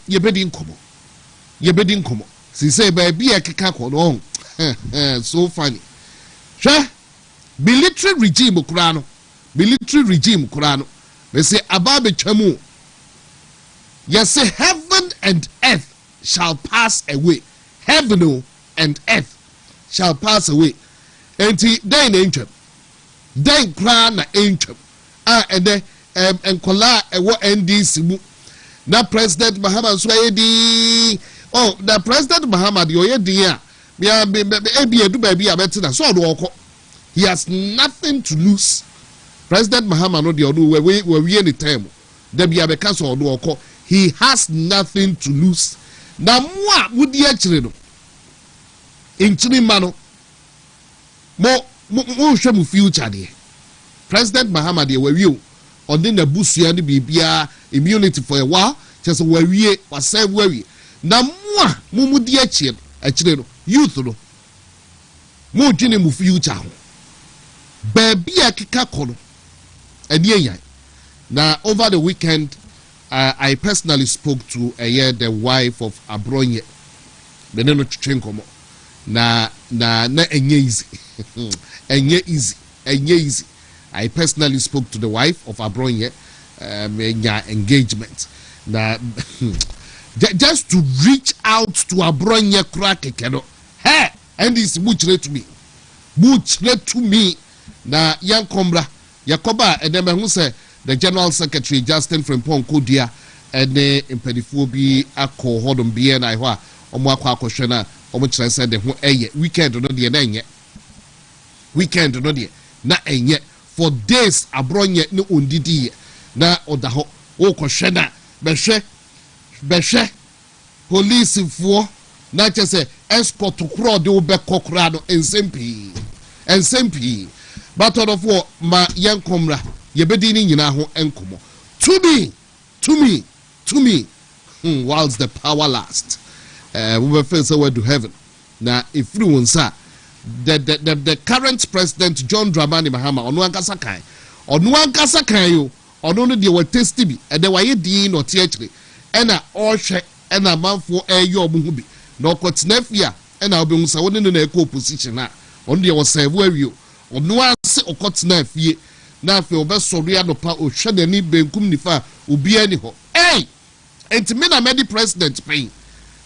yebedi nkomo si say baby akeka kono so funny hwe military regime kurano we say ababe twamu yes say heaven and earth shall pass away. Heaven and earth shall pass away. Enti den entwem. Den kra na entwem. And then enkola ewo NDC mu. Na President Muhammad so di. Oh, the President Muhammad yo ye di a. Bia ebi edu ba bia betina so do okọ. He has nothing to lose. President Muhammad no de odu we any time. De bia be ka so do okọ. He has nothing to lose. Na mwa wudi akire no. Inchini mano. Mo hwe mu future de. President Muhammad ye wawie on the busua ni bibia immunity for a while just wawie wase wawie. Na mwa mu di akire no youth no. Mo dwene mu future ho. Baby akika kono. Eni yan. Na over the weekend I personally spoke to the wife of Abronye. Beneno Chuchenkomo. Na enye easy. I personally spoke to the wife of Abronye. Engagement. Na just to reach out to Abronye crack keno. Hey, and this much to me. Na young Kombra Yakoba and then who say the General Secretary Justin Frimpong Kodia and the impedifobi ako hodom bien I wa omwakwa akohwena omkyerɛ sɛ de ho ɛyɛ weekend no de na ɛnyɛ na ɛnyɛ for days abronye ne ondidi na oda ho wo kɔhwɛ na bɛhwɛ police foɔ na kyɛ sɛ escort kro de wo bɛkɔ kra no ensempii but of what ma yankomra yebedi ni nyina ho enkomo to me whilst the power lasts we will face away to heaven na if you want say the current president John Dramani Mahama onu Nkansah kan yo onu no de we test bi e de waye din no te akire ena ohwe ena manfo eyo omo bi na okotenafia ena obehun sa woni no na ekọ opposition na onu de wo serve awio onu ase okotenafie na afi obesori adopa ohwe nani benkum nifa obia ni ho enti me na medi president pain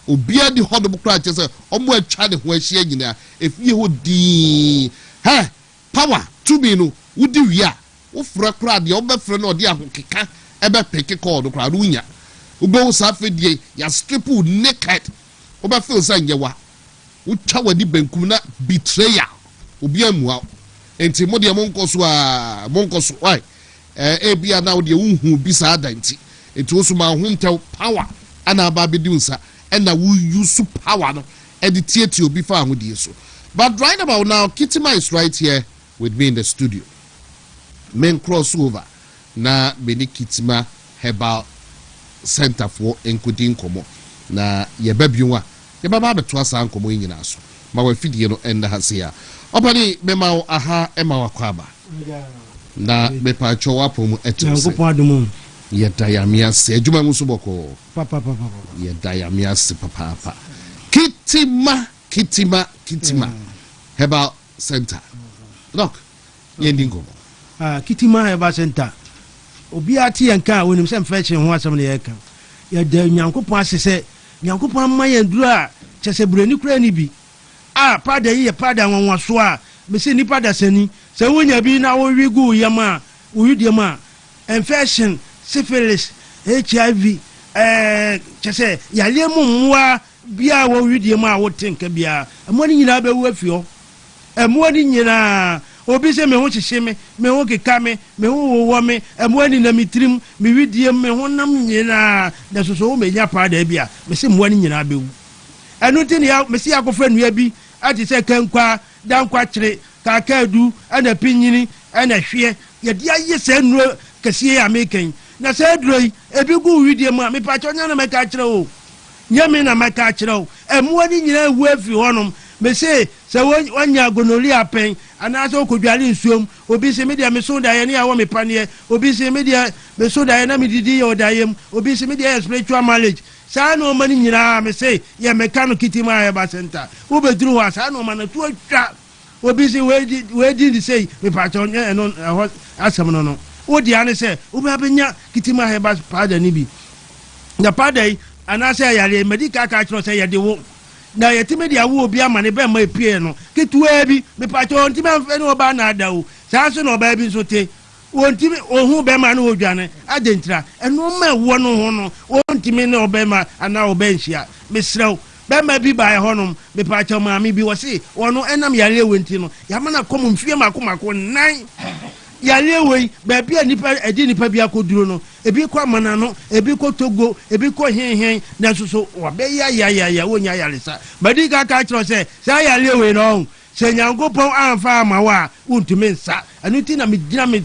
obia di ho do kra che se omo atwa ne ho ahia nyina efie ho di power to me no wudi wia wo fra kra de obefre na ode ahokeka ebe peke call do kra do nya obo sa afedie ya strip naked obefeel say nyewa wo twa wadi benkum na betrayal obia muwa enti mo de monko so why ebia na wo de unhu bi sa adanti enti wo so ma huntew power ana ba be dunsa and na we use power no edit obi fa ahodie so. But right about now Kitima is right here with me in the studio. Men crossover na Beni Kitima Herbal Center for Enkudi Nkomo na yebabiwa yebaba beto asa nkomo nyina so ma wa fidie no enda hasia opani mema aha ema wakwaba na mepa chowa pomu etose nkopon yeda ya miase adwuma mu so boko papa yeda ya miase papa Kitima Herbal Center look yendingo Kitima Herbal Center obi ati yanka wonim se mfeche ho asem ne yeka yeda nyankopon asese nyankopon mayanduru a chese burani kura ni bi pada yi pada wonwa so a me se ni pada sani se wonya bi na wo wigu yama uyudema infection syphilis HIV chese yale mumwa bia wo widema wo tenka bia amoni nyina be wo afio amoni nyina obi se me ho hyehye me ho keka me ho wo me amoni na mitrim me widie me ho nam nyina da soso wo menya pada bia me se mwani nyina be wu enu tin ya me se akofra nua bi ati se kankwa dankwa kire kakadu ana pinyini ana hwe ye dia ye se nu kase ya meken na se droi ebi gu widie ma me pa chonya na meka kire o nyame na meka kire o emwani nyina wu afi honom me se wanya gonoria pen ana so kodwale nsuom obi se media me so da ye ne ya wo me panie obi se media me so da ye na me didi ye odayem obi se media spiritual marriage saa no mani nyina me say ye meka no kitima ya ba center wo beduru wa saa no mani to atwa obi say we di say me pa cho no asem no wo di ane say wo ba benya kitima ya ba pada ni bi na pada yi anase yare medical ka cho say ye de wo na yetime dia wo obi amane be ma epie no ketua bi me pa cho ntime amfe no ba na ada wo saa so no ba bi so te wontimi ohun be ma na odwane adentra eno ma wo no ho no wontimi na obe ma ana obe nhia mesrew be ma bi ba honom me pa cho ma mi bi wo se wono enam yare wenti no ya ma na kom mfie makoma nan yare wei ba bia nipa edi nipa bia koduro no ebi kwa mana no ebi ko Togo ebi ko hen na so wa be ya wonya yare sa badi ka kiro se sa yare wei no se Nyankopon amfa ma wa wontumi nsa anuti na me gina me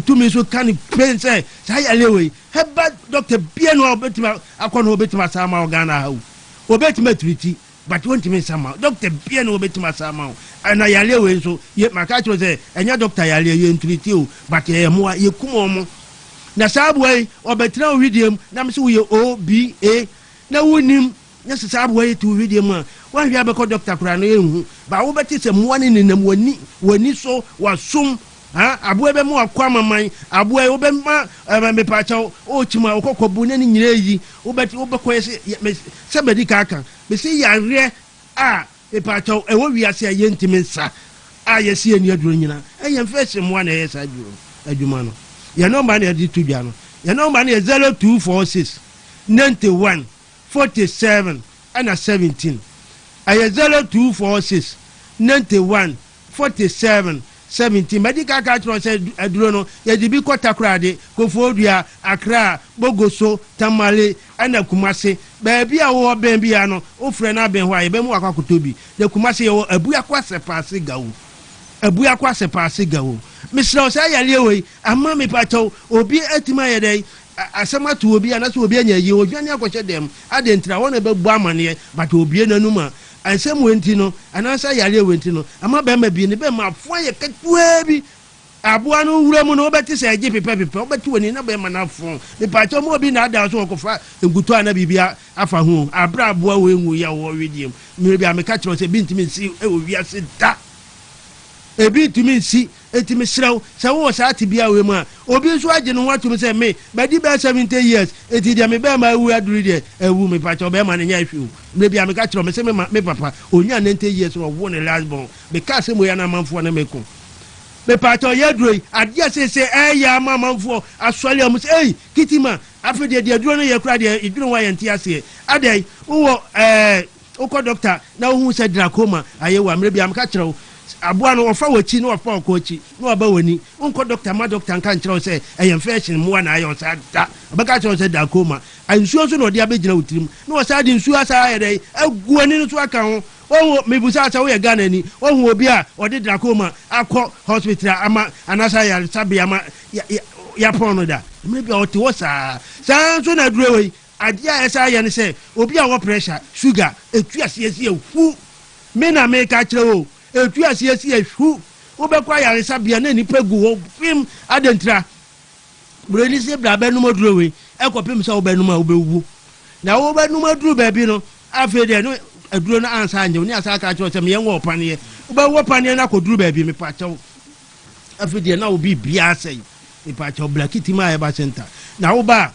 tumi so kan pense sa yare wei heba doctor bia no obetima akono obetima sa ma Ghana ha obetima triti but wontumi sama doctor bia no obetima sa ma na yare we so ye maka kiro se enya doctor yare ye ntriti o but ye mo ye kumo mo na sabwe obetra widiem na me so ye OBA na wonim na sabwe to widiem a wan hia be ko doctor kura no ehu ba wo beti se mo ne nenam wani so wasum aboe be mo akwa maman aboe wo be ma me pa cha o chima okokobu ne nyire yi wo beti wo be ko se medical kan be se yare me pa cha e wo wiase ye ntimi nsa ye se eni aduro nyina ye mfese mo na ye sa aduro adwuma no ye number na di tudwa no ye number na 0246 91 47 and 17 aye 0246 91 47 17 medical card say aduro no ye di bi kwata krade Kofodua Accra Bogoso Tamale ana Kumase ba bia wo ben bia no ofre na ben ho aye be mu akwakotobi de Kumase ye wo abua kwase paase gawo misra say ya lewe amma me pacho obi atima ye dai asema to obi anaso obi anya yi odwane akwche dem adentra wona be bu amane but obi nanuma ansem wenti no anasa yare wenti no ama be ma bi ne be ma fo ye ketua bi aboa no wura mu no obeti se age pepe obeti woni na be ma na fo me pacho mo obi na ada so okofa engutu ana bibia afa ho abra aboa we nwu ya wo wediem me bi ameka kiro se bi ntimi si e wo wiase da ebi tumi si etimi sraw se wo sa tibia we mu a obi so age no watum se me badi be 70 years eti dia me be ma wu aduri de ewu me pacho be ma ne nya hwe me bia me ka kiro me se me papa onya 90 years no wo ne last born be ka se mo ya na manfo na meko me pacho ye duro adia se ya manfo asole am se kitima afede de duro no ye kura de iduro wa ye ntia se adai wo uko doctor na hu se glaucoma ayewa me bia me ka kiro aboa no ofa wachi no ofa okochi no oba wani unko doctor ma doctor nka nkyerɛ sɛ ɛyɛ infection mo na ayɛ sa da obaka kyerɛ sɛ da koma ansuo so no ɔde abegyina wutirim no ɔsa de nsuo asa ayɛ dɛ aguani no so aka ho owo mebusa asa wo yɛ Ghana ni ohu obi a ɔde glaucoma akɔ hospital ama anasa ya sabi ama ya pono da maybe ɔte wo saa so na duro we adia ɛsa ayɛ ne sɛ obi a wɔ pressure sugar etu asiesi efu me na me ka kyerɛ wo etu asiesi ehwu obekwa yare sabia na nipa gu wo pim adentra breni se bra benum oduro we ekopim se obenum a obewu na wo benum aduru ba bi no afi de no aduro na ansa anje ni asa ka cho se me yenwo opane obewo opane na koduru ba bi me pa chew afi de na obi bia sei me pa chew blakiti ma e ba center na wo ba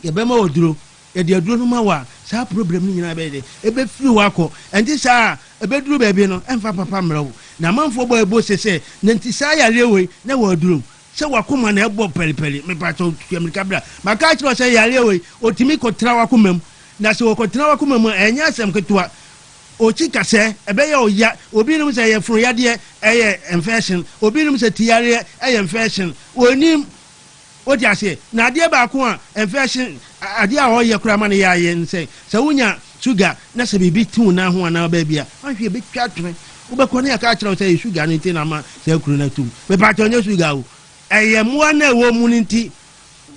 ye be ma oduro ye de aduro no ma wa sa problem ni nyina be de ebe firi wako enti sa ebe duru ba bi no emfa papa mrawo na manfo boy bo sese nenti sa ya lewe na wa duru se wakoma na ebo pelipeli me pato America bra maka chiro se ya lewe otimi kotra wakomam na se wokotra wakomam enya asem ketua ochika se ebe ya oya obi nim se ye fun ya de eye infection obi nim se tiare eye infection onim odi ase na de ba ko a infection ade a o ye kura ma na ya ye nse se wunya sugar na se bibi tu na ho na ba bia ahwe be twatwe ubekọ na aka kira say sugar no nti na ma say kuru na tum me pa tonye sugar o eye mo na wo mu nti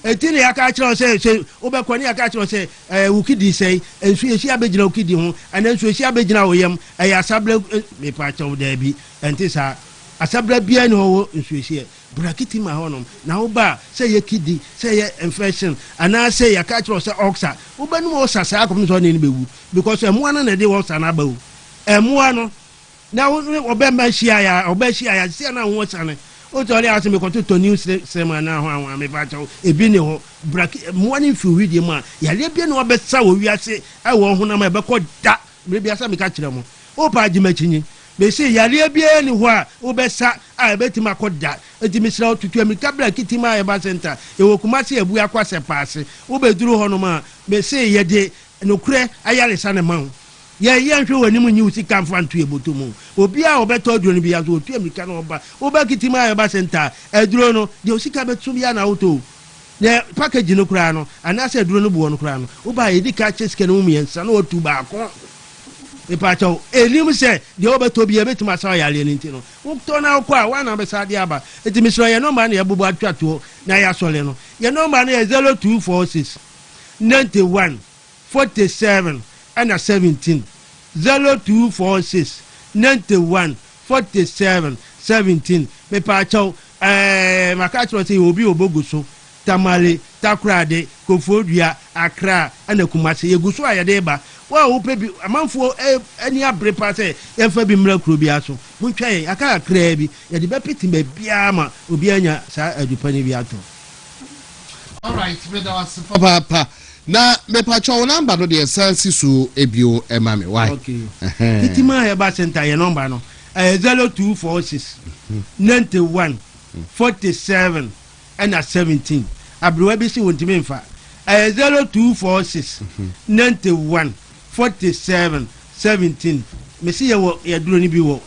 eti na aka kira say ubekọ na aka kira say wukidi say ensu esi abegina wukidi ho ana ensu esi abegina oyem eye asabla me pa tonye da bi enti sa asabla bia no wo ensu esi brakiti ma honom na oba say ye kidney say ye infection ana say ye catch say oxa oba no oxa say akom so na ni bewu because emu ana na dey oxa na ba wu emu ano na oba ma hia ya say na ho oxa ne o tori aso me konto to news sema na ho anwa me ba chawo ebi ne ho brakiti emu ani fi wi de ma ya le bi na oba sa wo wi ase e wo ho na ma be ko da me bi asa me ka kire mo o pa agima chinyi be say yale bia ni ho a obesa a betima koda etimi sira otutu amika brakiti ma eba center e wo kuma se ebu akwase paase obeduru ho no ma be say ye de nokure ayale sa ne man ye nhwe wani mu nyi usika mfantu ebotomu obi a obeto duro ni bia so otu amika na oba obakiti ma eba center eduro no de usika betu bia na auto ne package no kura no anase duro no buo no kura no oba ye dika cheske no mu yensa na otu ba ko epacho elim se de obeto bia betima sa yale ni ntino ukto na kwa wana be sa de aba etimi sro ye number na ye bubu atwato na ya sole no ye number na ye 0246 91 47 and 17 0246 91 47 17 me pacho makacho se obi oboguso tamale takrade kofodua akra ana kumase yeguso ayede ba wa wo pe bi amanfo ani abre pa se ye fa bi mra kuro bi aso muntwaye aka akra bi ye de be pitin ba bia ma obi anya sa adupani bi ato. All right, me da was papa na me pa cho number no de sense so ebio emame why okay itima he ba center ye number no 0246 91 47 and 17 abruwa bi si wontimi mfa 0246 91 47 17 me si ye duro ni bi wo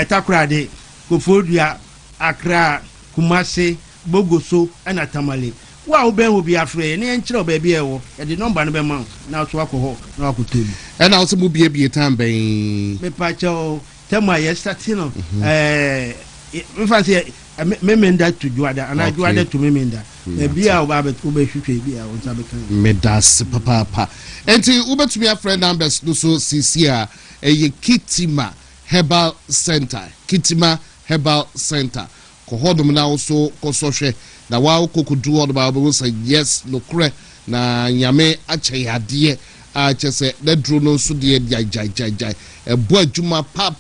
takrade kofodua akra kumase bogoso ana tamale wa oben obi afre ne enkyere oba bi ewo e de number no be ma na so akoho na akotobi e na so mu bie time ben me pa cho tema ye statino mfanse memenda to juada ana juada to memenda e bia oba hwehwe bia o nsa bekan medas papa enti ubetumi afre numbers no so cca kitima herbal center kohodum na also kosohwe na wa kokudu od ba bo say yes no kre na nyame acheyade a chese na duro no so de jai ebo adwuma pa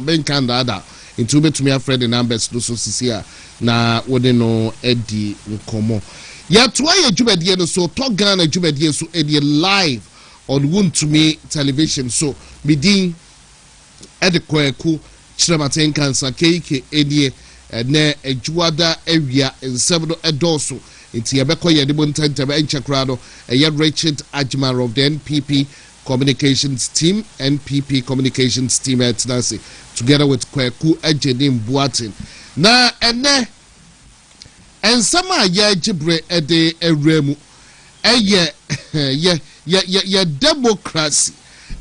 benkanda ada into betumi afre the numbers no so cca na wode no edi nkomo ya to aye dwumade no so to Ghana dwumade so edi live on WONTUMI television so midin edi Kwaku Kyeremanteng Nkansah keike edi na ejuada area nsebdo edoso nti yebekọ ye de bontantebe enchekrado ye Richard Ajman of the NPP communications team at Nancy together with Kwaku Ejedim Buatin na ene ensama ya jibre ede eremu ye democracy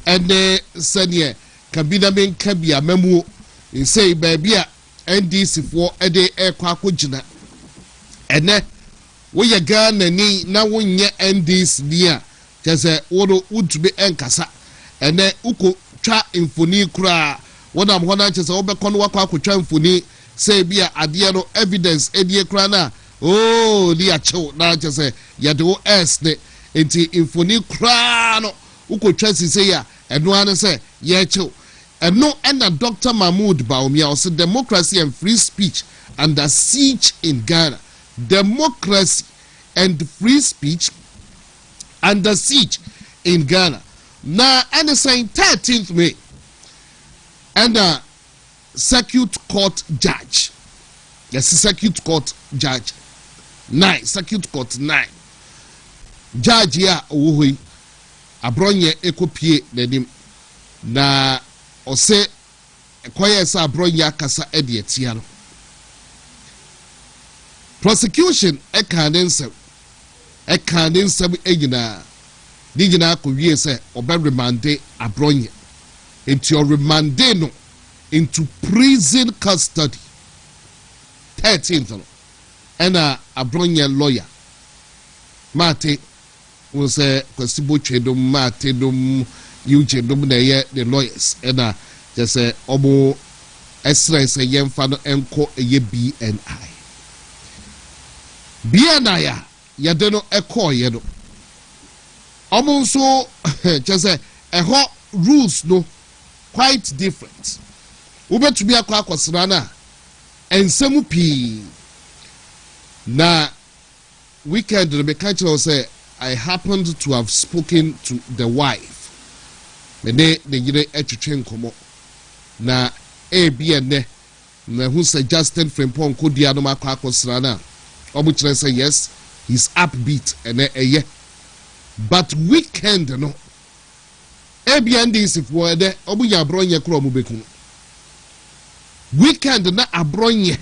ene sanye kabina men kabia memu say baby NDC for ede Kwaku jina ene we ye Ghana ni na wonye NDC dia kese wodo utube Nkansah ene uko twa infoni kura wona mhona kese obekọ no Kwaku twa infoni say bia ade no evidence edie kura na dia chew na kese ye do s ne enti infoni kura no uko twa sise ya eno ane say ye chew eno ena Dr. Mahmoud Baumia also democracy and free speech under siege in Ghana. Democracy and free speech under siege in Ghana. Now, and the saying 13th May, and a circuit court judge. Yes, circuit court judge. 9, circuit court 9. Judge ya uhui abronye ekopie nedim na ose kwaye sa abronye akasa edi etia no. Prosecution ekandensem egina digina ko wie se oba remande abronye into remande no into prison custody 13th no ena abronye lawyer mate wo se kwasibo twedom mate dom yuche dom na ye the lawyers ena just say omo esrese yemfa no enko eye BNI BNI yede no ekọ ye no omo nso chese eho rules no quite different ubetumi akọ akosra na ensemu pii na weekend the mechanical say I happened to have spoken to the wife mene ne yire etwetwe nkomo na ebie na who suggested frimpon kodia no makọ akosra na omo kire say yes he's upbeat ene eye but weekend no ebie ndis for de omo ya bronye kro omo beku weekend na abronye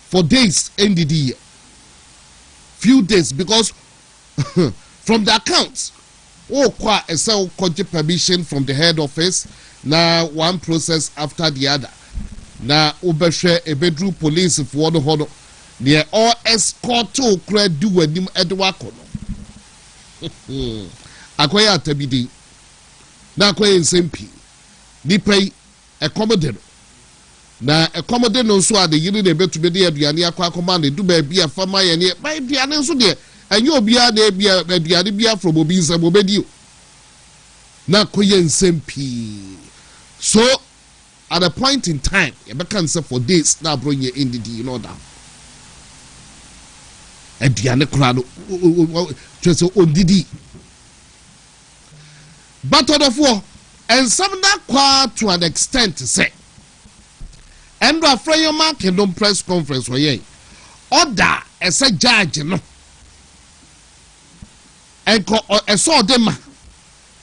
for days ended the year few days because from the accounts kwa ese koji permission from the head office na one process after the other na obehwe ebedru police for no hono near all escort okra du wanim edwa kono akoya atabidi na akoya nsempi nipai accommodate na accommodate no so ade yiri na betume de aduane akwa command du ba bia fama ye ne ba aduane nso de enye obia na bia aduane bia from obi nsam obedi na koye nsempi so at a point in time you can say for days na bronye indidi you know that aduane kura no just ondidi but therefore and some that qua to an extent say and after your market don't press conference or ye order as a judge no and a saw them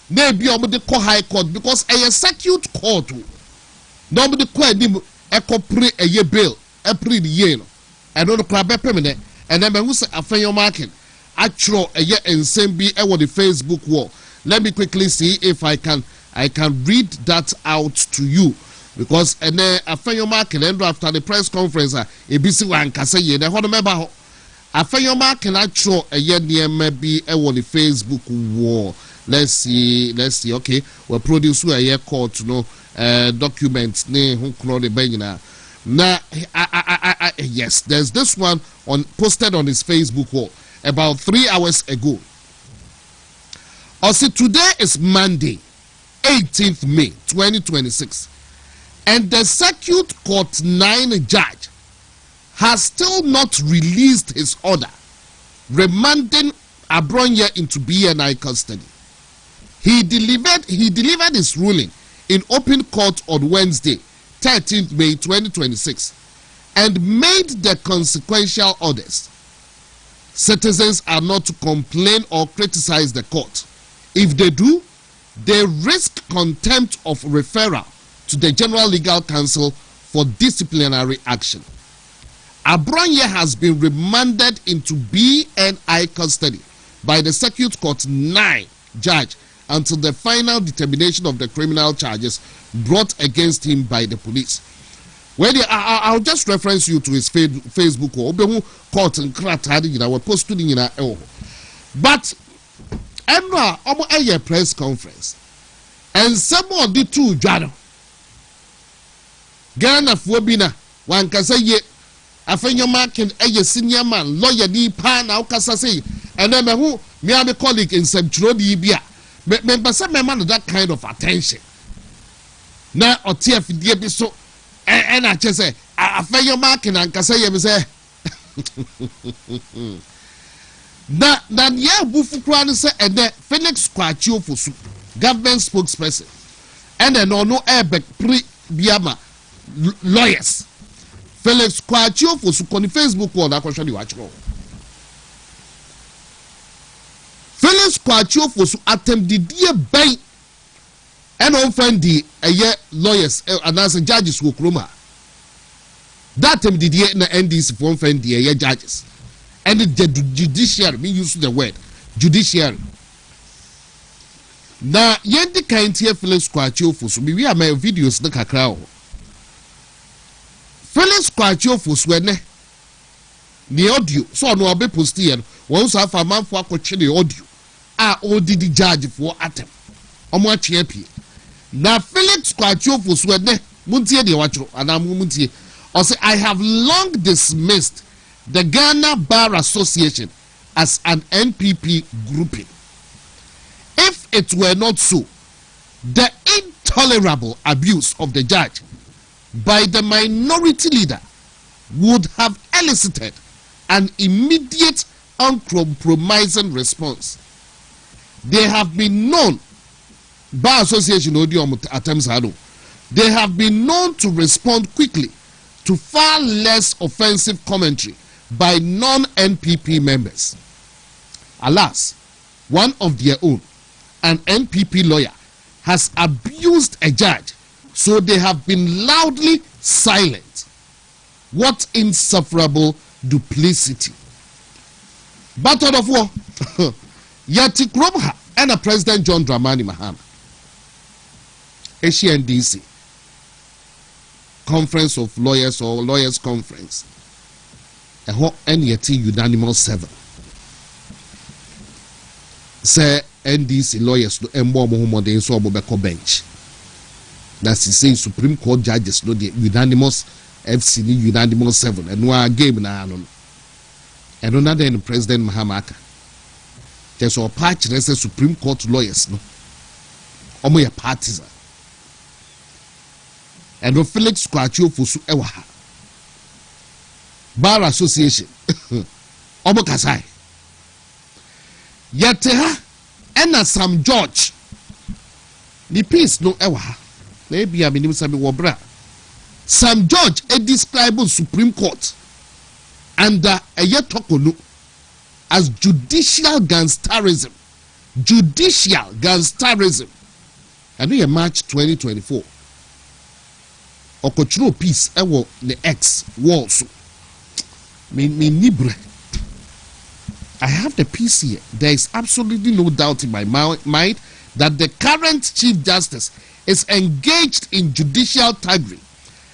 maybe over the high court because a circuit court nobody quite him a pre a year bill a pre the year and on the club permanent and then who say after your market actual a year and same be on the Facebook wall. Let me quickly see if I can read that out to you. Because and then after your market and after the press conference ABC one can say ye what remember after your market actual a year near maybe on the Facebook wall. Let's see okay we'll produce a year court documents ne who know the benina now yes there's this one on posted on his Facebook wall about 3 hours ago. Also today is Monday 18th May 2026 and the Circuit Court 9 judge has still not released his order remanding Abronye into BNI custody. He delivered his ruling in open court on Wednesday 13th May 2026 and made the consequential orders. Citizens are not to complain or criticize the court. If they do, they risk contempt of referral to the General Legal Counsel for disciplinary action. Abronye has been remanded into BNI custody by the Circuit Court 9 judge until the final determination of the criminal charges brought against him by the police. I'll just reference you to his Facebook court and posting but a press conference and some of the two judges Ghana Fobina one can say ye afenyo marking a senior man lawyer di pa na ukasa say and then who me have a colleague in Sebtro di bia me man that kind of attention na otief die bi so and I just say afenyo marking and kasa ye me say na ya bufu kwa ni say and then Felix Kwaku Fosu government spokesperson and then no airback pre biama lawyers Felix Kwaku Fosu on Facebook wall na kwahwe di wachro Felix Kwaku Fosu attempt the die ban and on find the lawyers and as judges wo kroma that time the die na NDC for find the judges and the judiciary me use the word judiciary na yendi kind here Felix Kwaku Fosu we are my videos na kakra o Felix Kwaku Fosu ene the audio so no obe post here won so afa manfo akotwe the audio odidi judge for atem omo atwe apie na Felix Kwaku Fosu ene muntie de wachro ana muntie or say I have long dismissed the Ghana Bar Association as an NPP grouping. If it were not so, the intolerable abuse of the judge by the minority leader would have elicited an immediate, uncompromising response. They have been known, Bar Association attempts, they have been known to respond quickly to far less offensive commentary by non-NPP members. Alas, one of their own, an NPP lawyer, has abused a judge, so they have been loudly silent. What insufferable duplicity. Battle of war. Yati Kromha and a President John Dramani Mahama. ACNDC. Conference of Lawyers or Lawyers Conference. A whole NYT unanimous 7. Say NDC lawyers no embo Muhammad so obobeko bench. That's saying Supreme Court judges no the unanimous FC unanimous 7 and one game na anon. And another in President Mahamaka. There's a patch that says Supreme Court lawyers no. Omo ya partisan. And no Felix Kwaku Fusu ewa. Bar Association. Omo Kasai. Yateha ena Sam George. The peace no ewa. Maybe I mean sabi wobra. Sam George a describe Supreme Court under a yetokonu as judicial gangsterism. Judicial gangsterism. And we March 2024. Okochuro peace ewo the X wall so. Me nibre. I have the piece here. There is absolutely no doubt in my mind that the current Chief Justice is engaged in judicial thuggery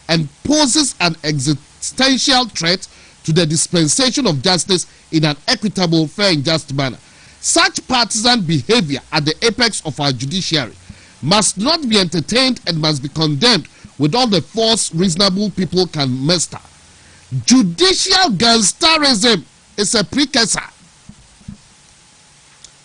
and poses an existential threat to the dispensation of justice in an equitable, fair and just manner. Such partisan behavior at the apex of our judiciary must not be entertained and must be condemned with all the force reasonable people can muster. Judicial gangsterism is a precursor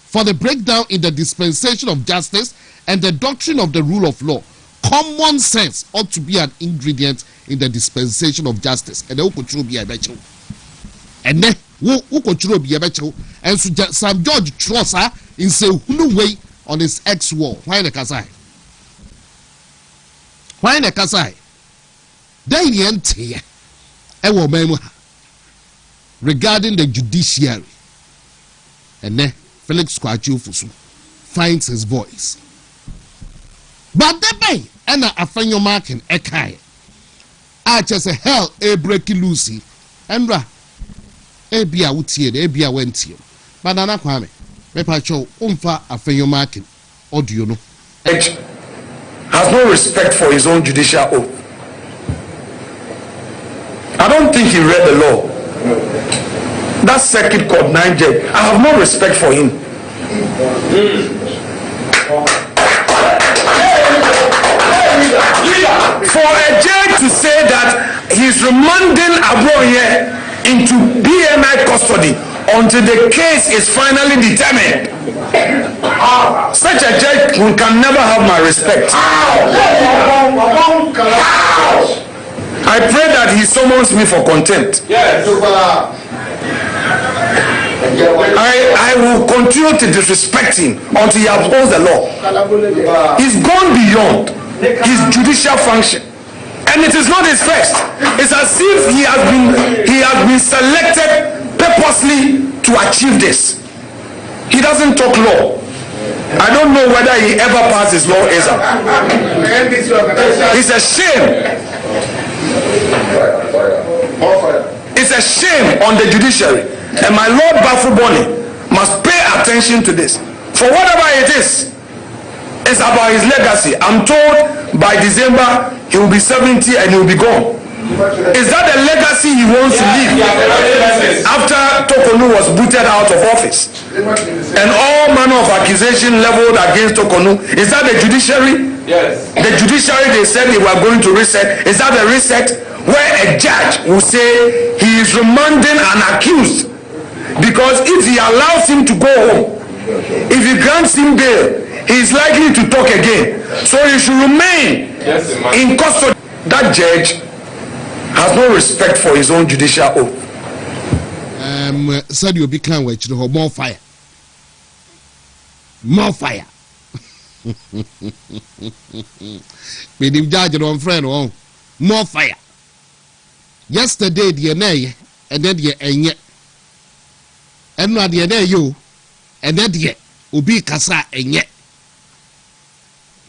for the breakdown in the dispensation of justice and the doctrine of the rule of law. Common sense ought to be an ingredient in the dispensation of justice. And then and so Sam George Trossa in say way on his ex wall. Why the Kasai? Why the Kasai? Then the end regarding the judiciary. And then Felix Kwaku Fusu finds his voice. But the bay and a fanyo marking a kai. I just a hell a breaky Lucy and ra a bia wutie a bia went here. But Nana Kwame, Repacho umfa a fanyo marking audio no. Has no respect for his own judicial oath. I don't think he read the law. That circuit court 9J, I have no respect for him. For a judge to say that he's remanding Aboye into BMI custody until the case is finally determined, such a judge can never have my respect. I pray that he summons me for contempt. I will continue to disrespect him until he upholds the law. He's gone beyond his judicial function, and it is not his first. It's as if he has been selected purposely to achieve this. He doesn't talk law. I don't know whether he ever passed his law exam. It's a shame. It's a shame on the judiciary, and my Lord Bafuboni must pay attention to this. For whatever it is, it's about his legacy. I'm told by December he will be 70 and he will be gone. Is that the legacy he wants to leave after Tokonu was booted out of office and all manner of accusation leveled against Tokonu? Is that the judiciary Yes. The judiciary, they said they were going to reset. Is that a reset where a judge will say he is remanding an accused? Because if he allows him to go home, if he grants him bail, he is likely to talk again. So he should remain in custody. That judge has no respect for his own judicial oath. Said you'll be kind with more fire. More fire. With him judge on friend, oh, more fire. Yesterday, the nay, and then the yet. And not the day you, and then yet, Ubi Kasa, and yet.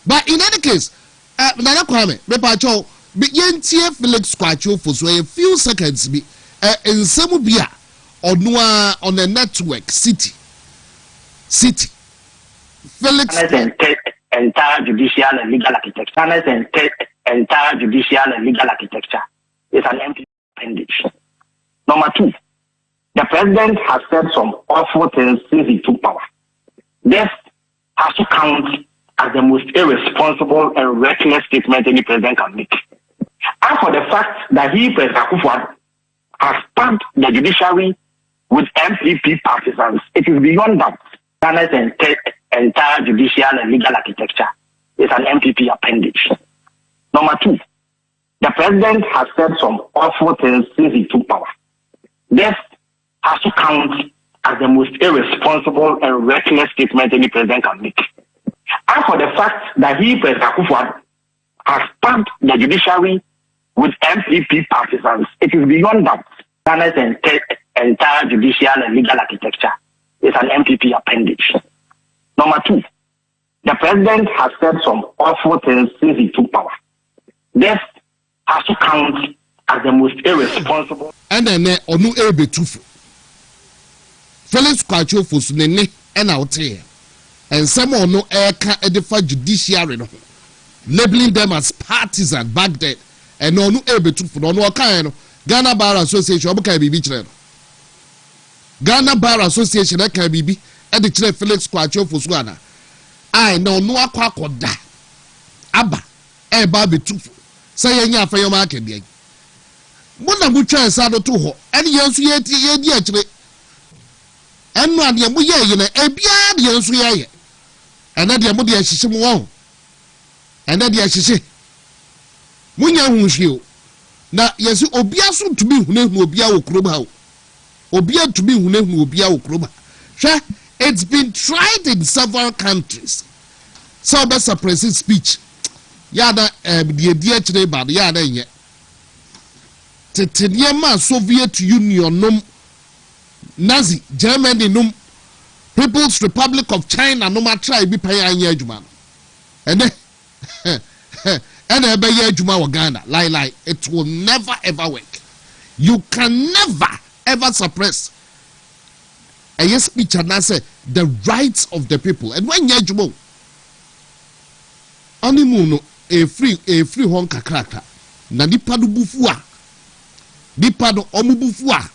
But in any case, Nana Kwame, Repacho, begin Tia Felix Kwaku for so a few seconds be in Samubia or Noah on a network city. Felix entire judicial and legal architecture. Entire judicial and legal architecture is an empty appendage. Number two, the president has said some awful things since he took power. This has to count as the most irresponsible and reckless statement any president can make. As for the fact that President Akufo, has stabbed the judiciary with MPP partisans, it is beyond doubt. Ghana's entire judicial and legal architecture is an MPP appendage. Number two, the president has said some awful things since he took power. This has to count as the most irresponsible and reckless statement any president can make. As for the fact that President Akufo, has stabbed the judiciary with MPP partisans, it is beyond doubt. Ghana's entire judicial and legal architecture is an MPP appendage. Number two, the president has said some awful things since he took power. This has to count as the most irresponsible. And then onu ebetufu. Felix Kwaku for sunene and out here. And some no eka edifa judiciary no, labeling them as partisan back then. And onu ebetufu no no Ghana Bar Association obuka bibi kire. Ghana Bar Association eka bibi e de kire Felix Kwaku for suana. I no akwa akoda. Aba e ba betufu. Say yenya afa yo market dey. Mona mu chance ado to ho. Ene yensu ye di akire. Enu ade mu ye ne ebia de yensu ye. Ene de mu de ahihye mu won. Ene de ahihye. Munya hunhwe o. Na yesu obia so tumi hunehu obia wo kroba o. Obia tumi hunehu obia wo kroba. Hwe, it's been tried in several countries. So that's a president speech. Yada the dear today bad yada nye. Teteniema Soviet Union num Nazi Germany num People's Republic of China num try bi pay anya adwuma. And ebe ye adwuma wa Ghana like it will never ever work. You can never ever suppress a speech and say the rights of the people. And when ye adwuma animu a free hon kakraka na nipa do bufu a nipa do omubufu a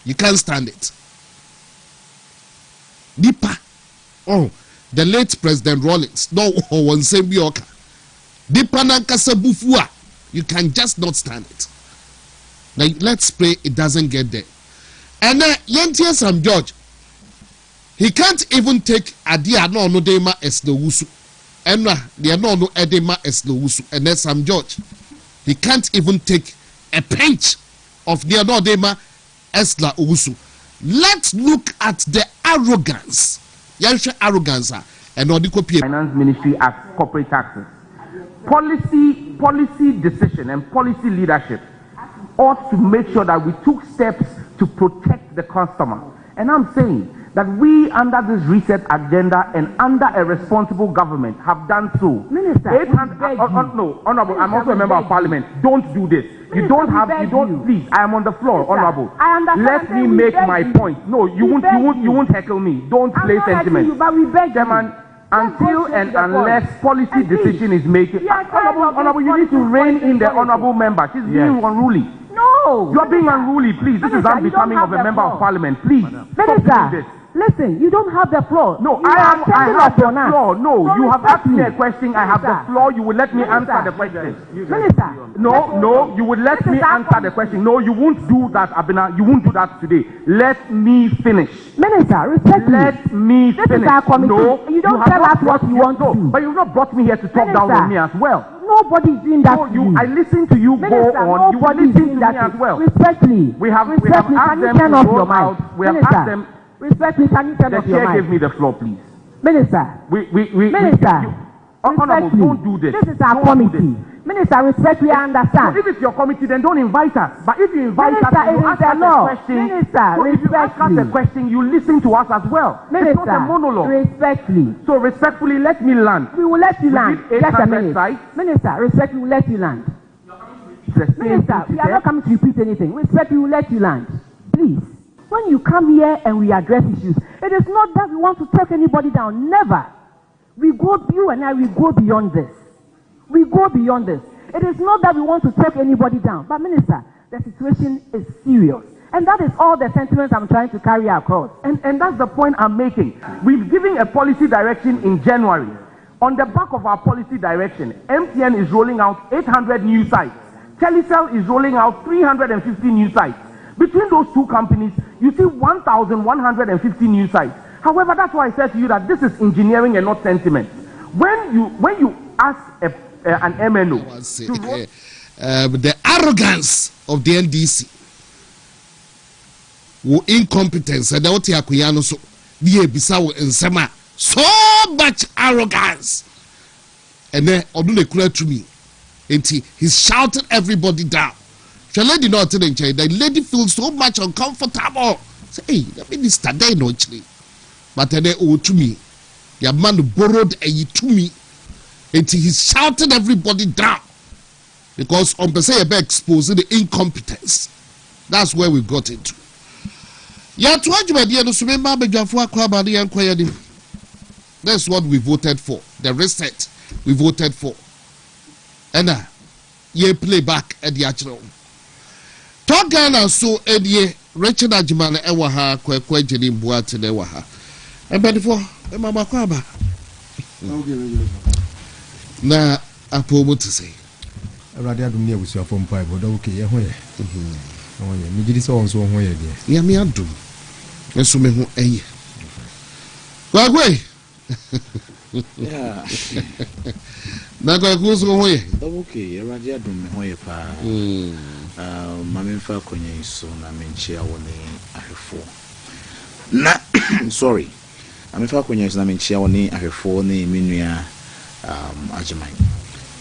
you can't stand it. Nipa the late President Rawlings no one say bioka nipa na kasa bufu a you can just not stand it. Now let's pray it doesn't get there. And yentia Sam George, he can't even take adia no dema as the wusu. And they are no edema as the wusu. And then Sam George, he can't even take a pinch of the no edema as the wusu. Let's look at the arrogance. Yansha arrogance and no copy. Finance Ministry as corporate taxes. Policy decision and policy leadership ought to make sure that we took steps to protect the customer. And I'm saying that we, under this reset agenda and under a responsible government, have done so. Minister, no, Honorable, I'm also a member of Parliament. Don't do this. Minister, Please, I am on the floor, Minister, Honorable. I understand. Let me make my point. No, you won't heckle me. Don't play sentiment. You, but we beg Chairman, you. until and unless policy decision is made, Honorable, you need to rein in the honorable member. She's being unruly. No. You're being unruly, please. This is unbecoming of a member of Parliament. Please. Minister, Listen, you don't have the floor. No, I have the floor. No, you have asked me a question. I have the floor. You will let me answer the question. Minister. No, you will let me answer the question. No, you won't do that, Abina. You won't do that today. Let me finish. Minister, respect me. Let me finish. This is our committee. No, you don't tell us what you want to do. But you've not brought me here to talk down on me as well. Nobody is doing that. No, I listen to you. Minister, go on. You listen to me as well. Respectfully. We have asked them to roll out. We have asked them. Respectfully, can you turn off your The chair mind? give me the floor, please. Minister. Minister. Honorable, don't do this. This is our committee. Minister, respectfully, I understand. So if it's your committee, then don't invite us. But if you invite Minister, us, you ask us a question. Minister, so if you ask us a question, you listen to us as well. Minister, it's not a monologue. Respectfully. So respectfully, let me land. We will let you land. Just a minute. Sites. Minister, respectfully, we will let you land. Minister, we are not coming to repeat anything. Respectfully, we will let you land. Please. When you come here and we address issues, it is not that we want to take anybody down. Never. You and I, we go beyond this. We go beyond this. It is not that we want to take anybody down. But Minister, the situation is serious. And that is all the sentiments I'm trying to carry across. And that's the point I'm making. We've given a policy direction in January. On the back of our policy direction, MTN is rolling out 800 new sites. Telecel is rolling out 350 new sites. Between those two companies, you see 1,150 new sites. However, that's why I said to you that this is engineering and not sentiment. When you ask an MNO the arrogance of the NDC, incompetence, and so much arrogance, and then to me, and he's shouting everybody down. The lady not telling you, the lady feels so much uncomfortable. Say, hey, the minister, they know actually. But then they owe to me. Your man borrowed a to me. And he's shouting everybody down. Because on say about exposing the incompetence. That's where we got into. That's what we voted for. The reset we voted for. And ye play back at the actual. Talk Ghana so Eddie Richard Ajimana Ewaha Kwekwe Jenny Buat Ewaha. And before Mama Kwaba. Na apomo to say. Rather than near with your phone pipe, but okay, where? Oh, yeah, me did so where, dear. Yeah, me and do. And so me who a Wagway. Yeah. Naga goes away. Okay, Radia do me hoye pa. Mami fa konye so na menchia woni ahwefo. Na sorry. Mami fa konye so na menchia woni ahwefo ne menua ajiman.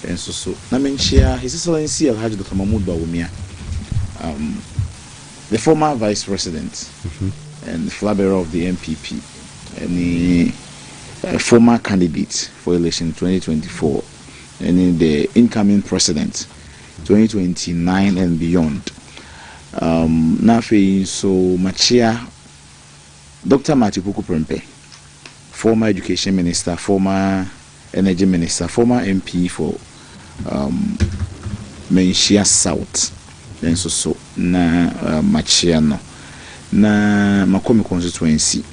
Enso so na menchia His Excellency Alhaji Dr. Mahmoud Bawumia. The former vice president and flag bearer of the MPP and the former candidate for election 2024 and in the incoming president 2029 and beyond. Nafe so Machia Dr. Matipuku Prempe, former education minister, former energy minister, former MP for Menchia South. And so na Machia no na Makomi constituency.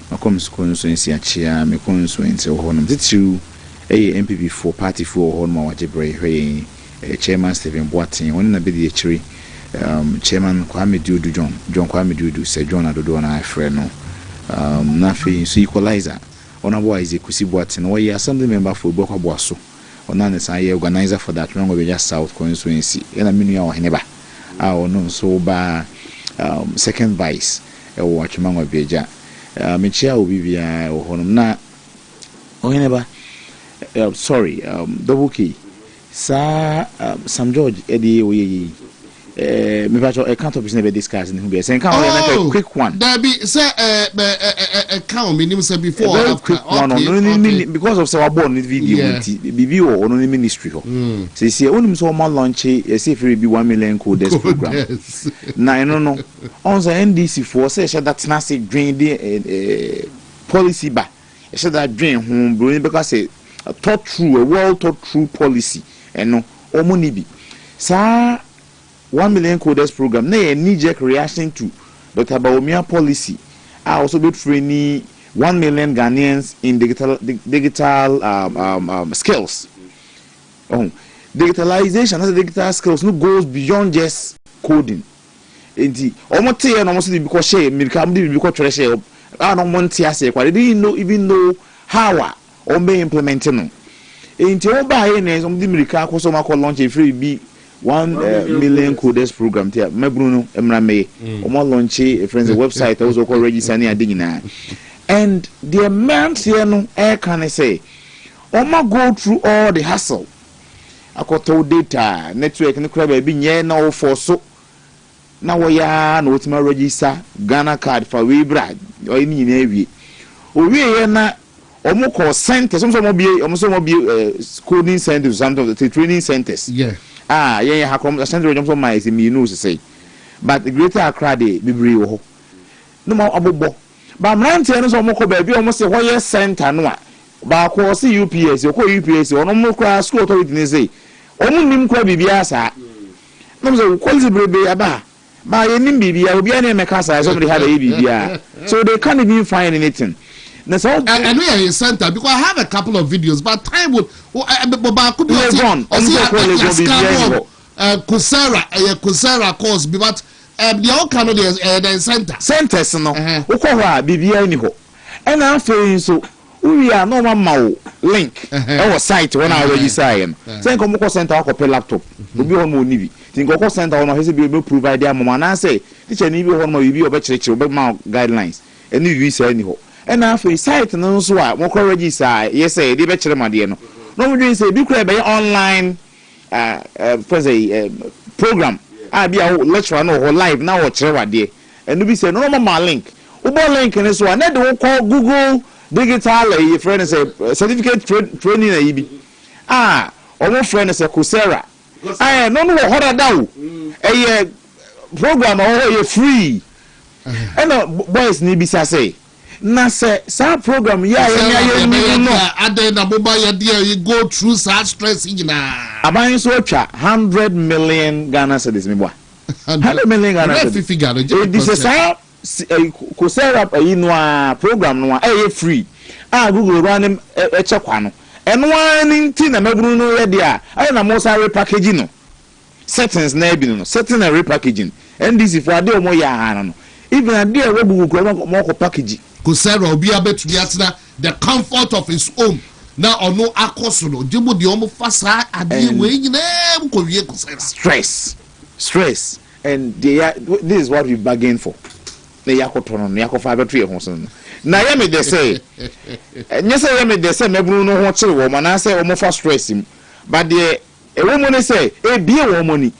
Makomi constituency achia me constituency ohonum titu MPP for party for ohonum wajebre hwe chairman Stephen Boatin woni na be the chiri chairman Kwame Dudu John Kwame Dudu Sir John Adodo na afre no na fe so equalizer honorable Isaac Kusi Boatin we assembly member for Boko Boaso ona ne san ye organizer for that Rango Beja South constituency ena minu ya oheneba no so ba second vice e wo Achmango Beja Michia Ubibia or Honum na oheneba sorry double key Sir Sam George Eddie we me pacho a count of never discuss in who say count quick one there be say count me say before after okay. Because of our born video BB or on ministry say only so man launch say free be 1 million code this program na no on the NDC for say that na say drain the policy ba say that drain home because say a thought through a well thought through policy and no omoni bi sa 1 million coders program na a knee-jerk reaction to Dr. Bawumia policy are also be training 1 million Ghanaians in digital skills. Digitalization as digital skills no goes beyond just coding. Enti almost because share because treasure I don't want to say they didn't even know how or may implement no. Enti oba here na some America ko so ma launch a free be 1 million coders program there. Me Bruno emrame omo launch a friend's website also called register ni adigina. And the amount here no can I say omo go through all the hassle. Akoto data network no kra ba bi nye na for so na wo ya na otima register Ghana card for we brad o ni na ewie owie ye na omo call center some coding centers some of the training centers yeah ha come center jom so my is me no say but the greater Accra dey bibiri wo ho no ma abobo ba mrantie no so omo ko ba bi omo say where center no a ba ko see UPS ko UPS ono mo kwa school authority ni say omo nim kwa bibia sa no so quality brebe aba ba ye nim bibia obi na emeka sa somebody had a bibia so they can't even find anything. So and we are in center because I have a couple of videos but time will could be Coursera course but the all kind of the centers no ukwa bibia ni ho and after so we are normal mau link our site when I register him say come ko center ko pe laptop obi on mo ni bi think ko center on he say be provide their mama na say teacher ni bi ho mo bi oba chire oba ma guidelines and you say ni ho and after site no so a mo ko register yes say dey be chire ma de no no mo dey say bi kura be online program be a lecturer no live na wo chire wa de and bi say no ma link ubo link ni so na dey call Google Digital a friend say certificate training na yibi omo friend say Coursera no hoda daw program o free and boys ni bisa say na say sa program ya no ade na boba ya dia you go through such stress na aban so twa 100 million Ghana cedis me boy 100 million Ghana cedis this is Coursera program no free Google run check no and one thing na mebru no ready na mo say repackaging no settings na bi no setting and repackaging and this for ade mo ya no even ade we bugu ko mo ko package Coursera obi abetumi atena the comfort of his home na ono akoso no demo de omo fasa ade we nyina ko wie Coursera stress and this is what we bargain for na yakotono na yakofa betu ye ho so na ye me de say nyese ye me de say mebru no ho kire wo mana say o mo fa stress him but the wo mo ne say e bie wo mo ni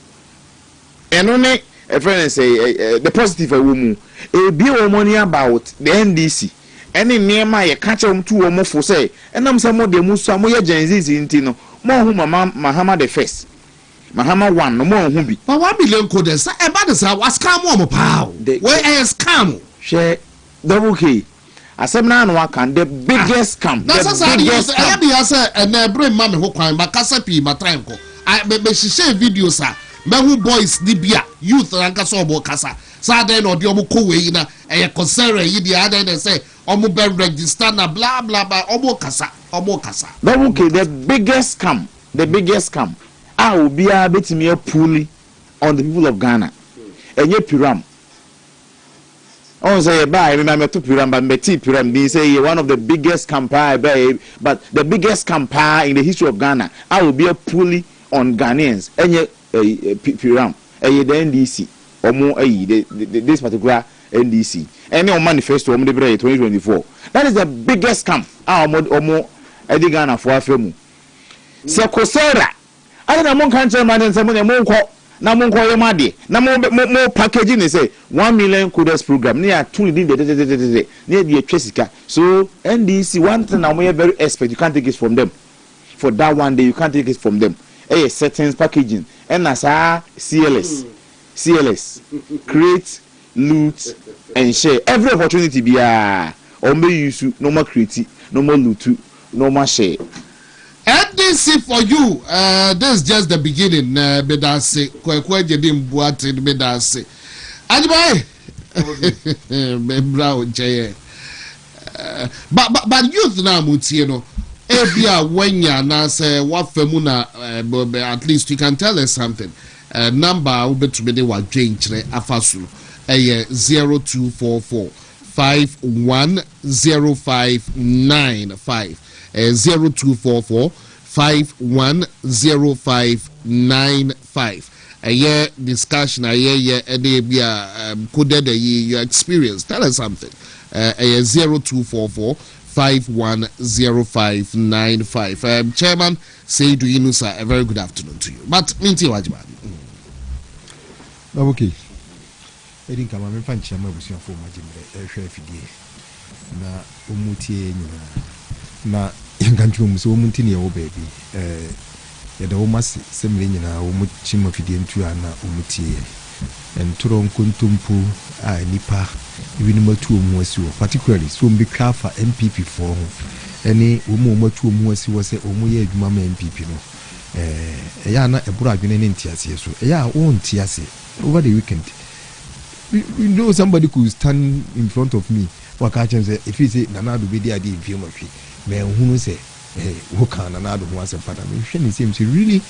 eno ne a friend say the positive wo mu e bie wo mo ni about the NDC ene niema ye ka kire tu wo mo fo say enam say mo de mu so mo ye genzizi nti no mo hu mama mahama the first Mahama one no more humbi. But 1 million coders. About this, I was scam more power. Where is scam? Share double K. I said, no, I can the biggest scam. That's a biggest scam. And bring mommy who crime, but Casapi, my triangle. I may she share videos, sir. Me boys, Libya, youth, and Casobo Casa. Saturday or the Omo Kuwaina, and a concern, the other, and say, Omo Bell register, blah, blah, blah, Omo Casa. Double K, the biggest scam. The biggest scam. I will be a bit me pulling on the people of Ghana. And yet, Piram. Oh, say, I remember to Piram, but Betty Piram, they say one of the biggest campaign, but the biggest campaign in the history of Ghana. I will be a pulling on Ghanaians. And yet, Piram, the NDC, or more, this particular NDC. And your manifesto, 2024. That is the biggest scam. Or more, Eddie Ghana for a film. So, Coursera. I don't know country man and someone mo nko made na mo packaging is say 1 million coders program near 2 near the Chesica. So NDC one thing now we are very expert, you can't take it from them. For that one day you can't take it from them. Settings packaging and as CLS create, loot and share every opportunity be or may use no more create, no more loot, no more share. NDC for you, this is just the beginning. Bedase, Kwaku Jedim Buati, Bedase. Anyway, Brown chair. But youth now, Mutiano. Ebia when ya na say what femuna at least you can tell us something. Number will be to be the what change afasu 0244 510595 0244 510595 discussion coded your experience. Tell us something. 0244 510595. Chairman Seydou Yunusa, a very good afternoon to you. But Minti Wajman. Okay. I think I'm a fan chairman with your former Jimmy. Na umutie na yankantum so umuntini o baby. Yada almost similar na umuchima fidie ntu ana umutie. Enturo nkuntumpu nipa even matu omuasiwo particularly so mbi kafa MPP for ho ene omu matu omuasiwo se omu ye adwuma ma MPP no ya na eburu adwene ne ntiase so ya won ntiase over the weekend you know somebody could stand in front of me for catch say if he say nana do be there dey film hwe me hunu say wo kan nana do ho asempata me hwe ne say really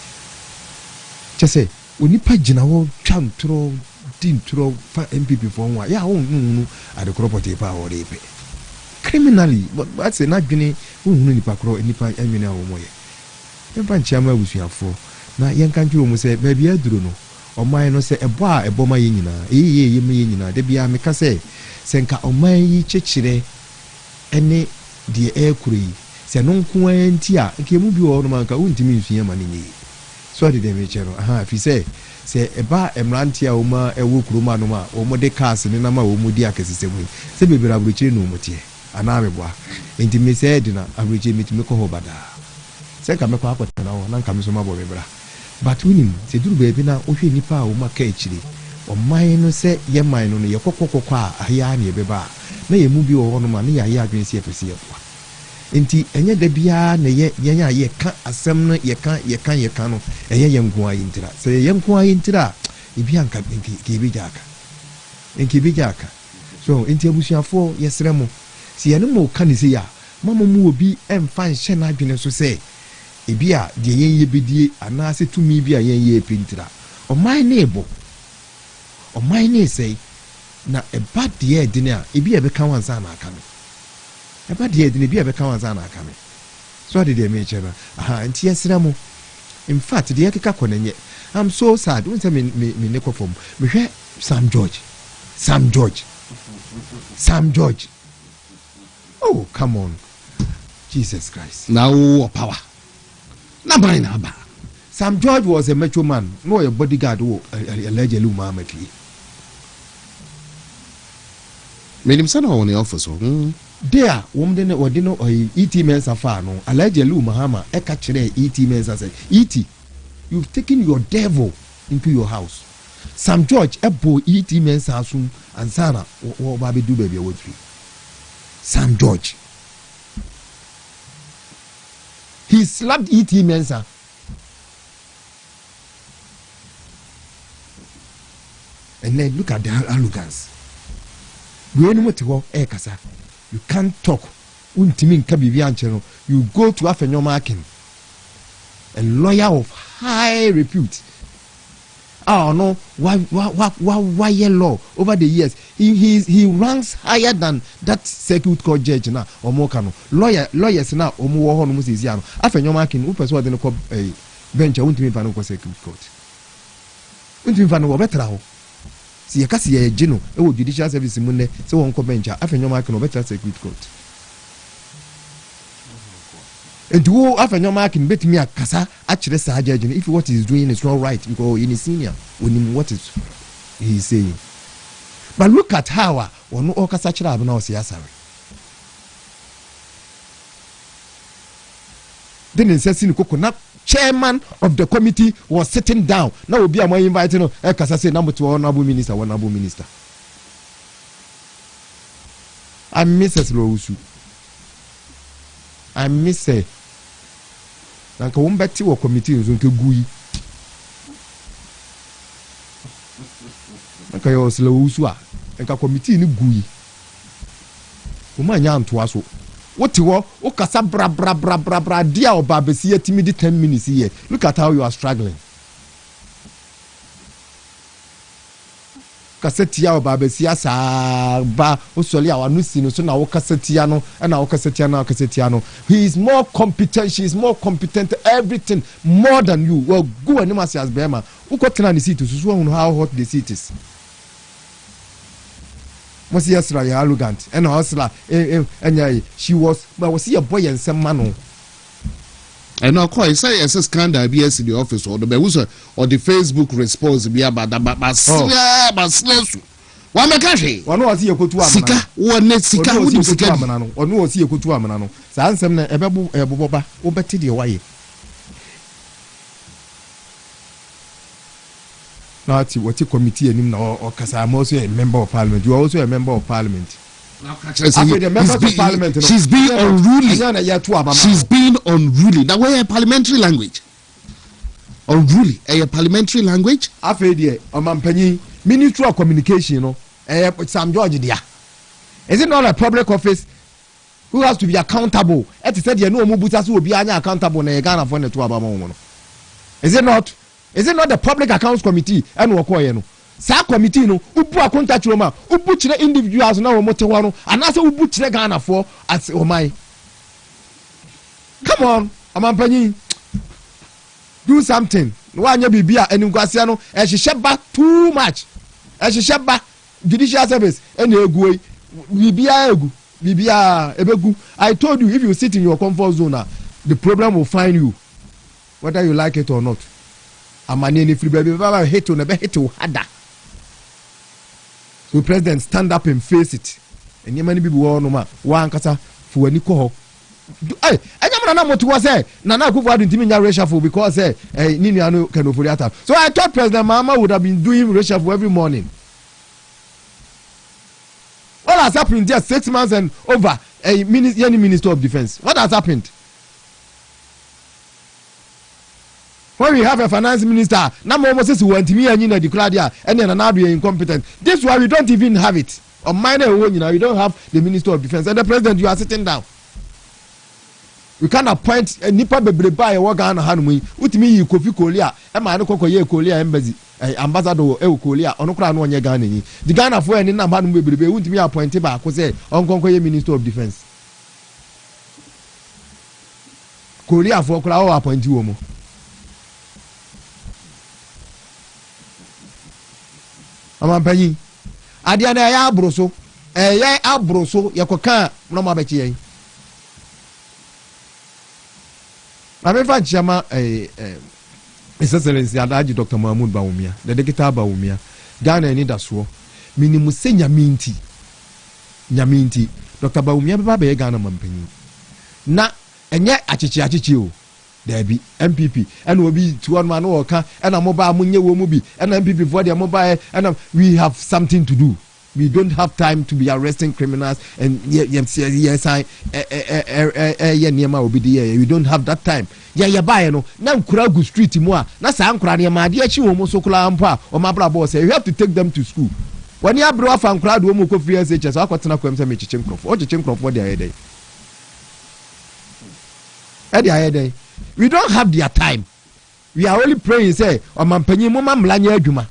just say onipa gina wo twantro dintro fa MPP for one ya hunu at the property power dey pay criminally but say na dwene hunu nipa kro nipa enwene a wo moye empa nchiama busuafo na yenkanjuro mu say ba bia duro no oman no say ebo a ebo ma yenyina ye me yenyina de bia me ka say senka oman yi chechire ene de ekuri se no nko anti a nke mu bi wo no manka untimi nsua ma ne so de dem chero fi say se eba emranti a oma ewo kuruma no ma omo de cars ne na ma omo di akesese mu se bebera abruchire no motie ana meboa enti me say de na abruchire mitime ko ho bada se ka me kwa akota na wo na nka me so ma bo bebera but winim se duru bebi na ohwe nipa a oma ka echire oman no se ye man no ye kokokoko a aya na ye beba na ye mu bi wo no ma na ya ya adwen se efese ye kwa enti enye da bia na ye ka asem no ye ka no enye ye nko ayi ntira se ye nko ayi ntira ibi anka ke bi jaka enki bi jaka so enti abusuafo ye sremo si ye no mo ka ni se ya mama mu obi emfa nhye na adwene so se ebi a de ye bedie ana se tumi bi a ye pintira oman na ebo oman na sei na eba de de na ebi e be ka wansa na aka me eba de de ebi e be ka wansa na aka me so de me chera nti yesramo in fact de yakeka konenye I'm so sad when say me ne kofom me hwe Sam George oh come on Jesus Christ now power na buy na ba Sam George was a macho man no your bodyguard wo allegedly Muhammad made him send on the office there woman no ET Mensa fa no allegedly Muhammad e ka kire ET Mensa say ET you've taken your devil into your house Sam George ebo ET Mensa asum ansana wo ba be do baby wo three Sam George he slapped ET Mensa and then look at the arrogance we no motiwo kasa you can't talk untimi nka bibia nche you go to Afenyomakin a lawyer of high repute no why law over the years he ranks higher than that circuit court judge na omokano lawyers na omo ho no musisi ano Afenyomakin who person dey ko bench untimi fa no ko circuit court untimi fa no betra ho si yakasi ye gino e wo judicial service mu ne se won ko bench Afenyomakin betra circuit court and wo Afenyomakin betimi akasa a kire sa judge if what he is doing is not right because he is senior onim what is he is saying but look at how ono okasa kire abuna osiyasare then insisting kokona chairman of the committee was sitting down now obi am invite no kasa say namuto honorable minister I miss Lowusu I miss her nanka won beti wo committee nzo nke gui nanka yo Lowusu a enka committee ni gui o ma nya antoa so wote wo o kasa bra dia oba besi yetimi di 10 minutes here. Look at how you are struggling. Kasetia oba besi asa ba osoli awanu si no so na wo kasetia no na wo kasetia no he is more competent, she is more competent, everything more than you. Well, go and as bema ukotena ni seat so hu how hot the seat is. Was yesterday arrogant and hustler she was but was he a boy and some man and now quite say as a scandal BS in the office or the Facebook response be about that but one mekashi one was here kotu sika one sika who sika manano one was here kotu manano sa ansem na ebebu eboba obeti de waye now what committee anim na okasa am also a member of parliament. You are also a member of parliament. She's being unruly. She's being unruly. Now where a parliamentary language? Unruly. A parliamentary language? Afedi omampanyi Ministry of Communication, you know, Sam George dia. Is it not a public office who has to be accountable? It said you know Mubuta will be accountable na Ghana for the two abamo. Is it not? Is it not the Public Accounts Committee and Wakoye no? Sa committee no ubu akontachi roma ubu chire individuals na womotewa no anase ubu chire Ghana for as omai. Come on, amampanyi. Do something. Wanya bibia enunkwase no ehihye too much. Ehihye judicial service ene egu bibia ebegu. I told you if you sit in your comfort zone the problem will find you whether you like it or not. Amani ni free baby baba hate to never hate to harder. So president stand up and face it. And you many people no ma wa Nkansah for ani ko ho. Eh enyamra na motu say Nana Akufo-Addo ntimi nya reshuffle because ni nuanu can ofori ata. So I thought President Mahama would have been doing reshuffle every morning. What has happened just 6 months and over Minister of Defense? What has happened? When we have a finance minister, now almost WONTUMI and you declare there, and then another incompetent. This is why we don't even have it. On minor, we don't have the Minister of Defense and the President. You are sitting down. We can appoint a nipa bebreba e waga na hanumi. Utimi yi Kofi Kolia, e ma no kokoye Kolia embassy, ambassador e Kolia, ono kra no onye Ghana ni. The Ghana for any na hanumi bebrebe utimi appoint ba ko say onkonkoye Minister of Defense. Kolia for kra o appoint wo mo. Amampanyi adia na ya abroso yakoka no ma bechi yen amefa chama His Excellency Adaji Dr. Mahmoud Bawumia the Digital Bawumia Ghana ni daso minimu se nyaminti Dr. Bawumia baba be Ghana mampanyi na enye achichi o Debi MPP and will be to one man worker and a mobile munye womubi and MPP for their mobile and we have something to do. We don't have time to be arresting criminals and yes will be there. We don't have that time. Ya buy no na Nkuragu street mo a na sa Nkura ne ma de achi wo mo sokula ampa o ma bra boss you have to take them to school. When you bro afa Nkura do mo ko free SHS akotena kwem se me chiche nkrofo o chiche nkrofo de ayede. We don't have their time. We are only praying say omampanyi mo mamlanya adwuma.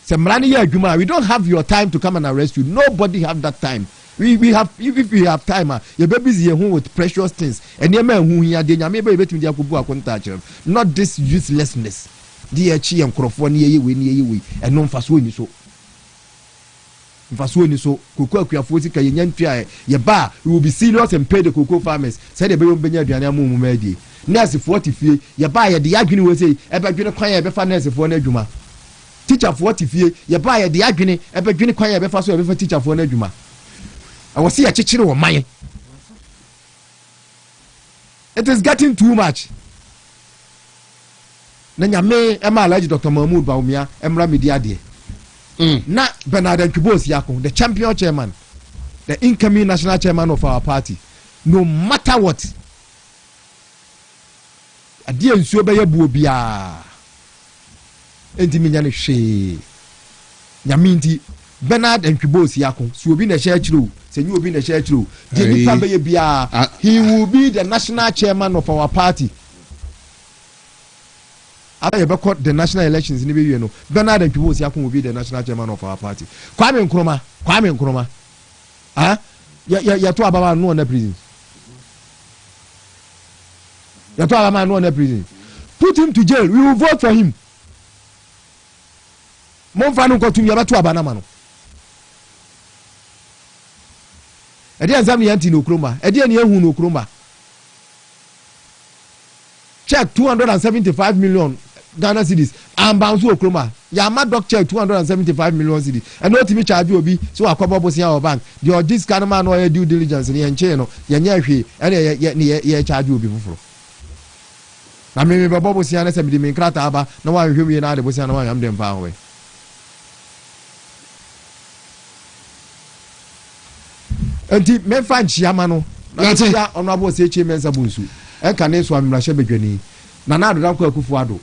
Say mlani ya adwuma. We don't have your time to come and arrest you. Nobody have that time. We have if we have time your babies here home with precious things. And your man who here de nyame be betimi dia kobu akonta achirem. Not this uselessness. The echi enkrofo ne ye we and no mfaso ni so. Mfaso ni so koko akuafo sika ye nyantua ye ba we will be serious and pay the cocoa farmers said the be benya aduane amu madi nurse 40 fie ye ba ye de adwene we say e ba dwene kwan ye be fa nurse fo na adwuma teacher 40 fie ye ba ye de adwene e ba dwene kwan ye be fa so ye be fa teacher fo na adwuma awose ye chichire wo man. It is getting too much. Na nyame e ma Alhaji Dr. Mahmoud Bawumia emra media de na Bernard Nkubos Yako, the champion chairman, the incoming national chairman of our party, no matter what, a dear Nsuobe Bubia, Enti Minyane She, Yaminti, Bernard and Kibos Yako, so will be the share true, say you will be the share true. He will be the national chairman of our party. After you boycott the national elections in the you know, Bernard and Kibos Yako will be the national chairman of our party. Kwame Nkrumah. You're talking about no on the prison. You're talking about no on the prison. Put him to jail. We will vote for him. Monfanu Kotumi Abatu Abanamano. Edian Zami Anti no Kroma. Edian Yehu no Kroma. Check 275 million Ghana cedis. And Bansu Kroma. Yama doc check 275 million cedis. And no Timi charge you be so a couple of Bosia bank. The this kind of man or due diligence in the Encheno. Yanyashi and ye charge you before. Na me Bobo Siana said the Minkrata Aba. No one who we are the Bosiana. I'm them far away. Enti memfa nchiama no na honorable say chairman sabunsu e kan ne so amrahye bedwani na na adodan kwa Kwaku ado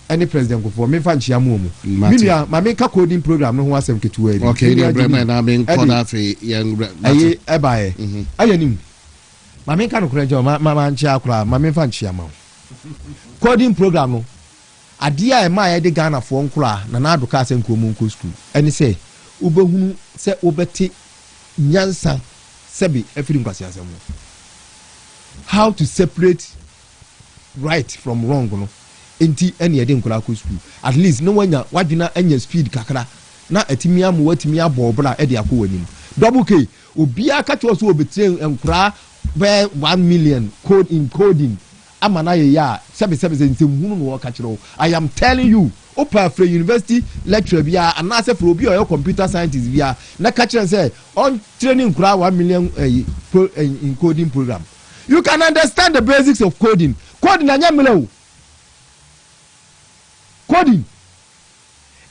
any president Kwaku memfa nchiama omu minia ma me ka coding program no ho asem ketu ari okay no brema na me nkoda afi yang ayi ebae ayanim ma me ka no kura jo ma nchi akura ma memfa nchiama coding program no ade a ma ya de Ghana fo nkura na adoka asem kromu nko school eni say ubehunu say obeti nyansa sebi every Nkansah. How to separate right from wrong no enti ene yede nkura ko school at least no wanya wadwina anya speed kakra na atimi amu watimi abobra e de akowani double k obi aka to so obetre nkura be 1 million code in coding amana ye ya sebi nsehunu no ka kire I am telling you Opa Free University lecturer bia and na say for obi or computer scientist bia na ka kire say on training kura 1 million in coding program. You can understand the basics of coding. Coding anya mele coding.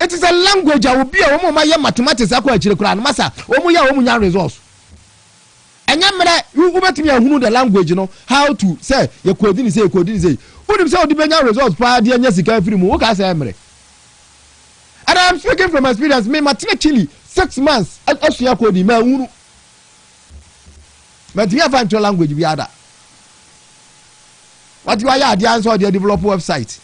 It is a language obi a omo ma ye mathematics akwa kire kura na masa omo ya omo nya results. Anya mele you betimi ahunu the language no how to say ye coding say unim say odi benya results pa de anya sika free mu wo ka say mele. And I'm speaking from experience. Me matine chili 6 months. Asua code me unu. But we have a language we ada. What you are the answer they develop website.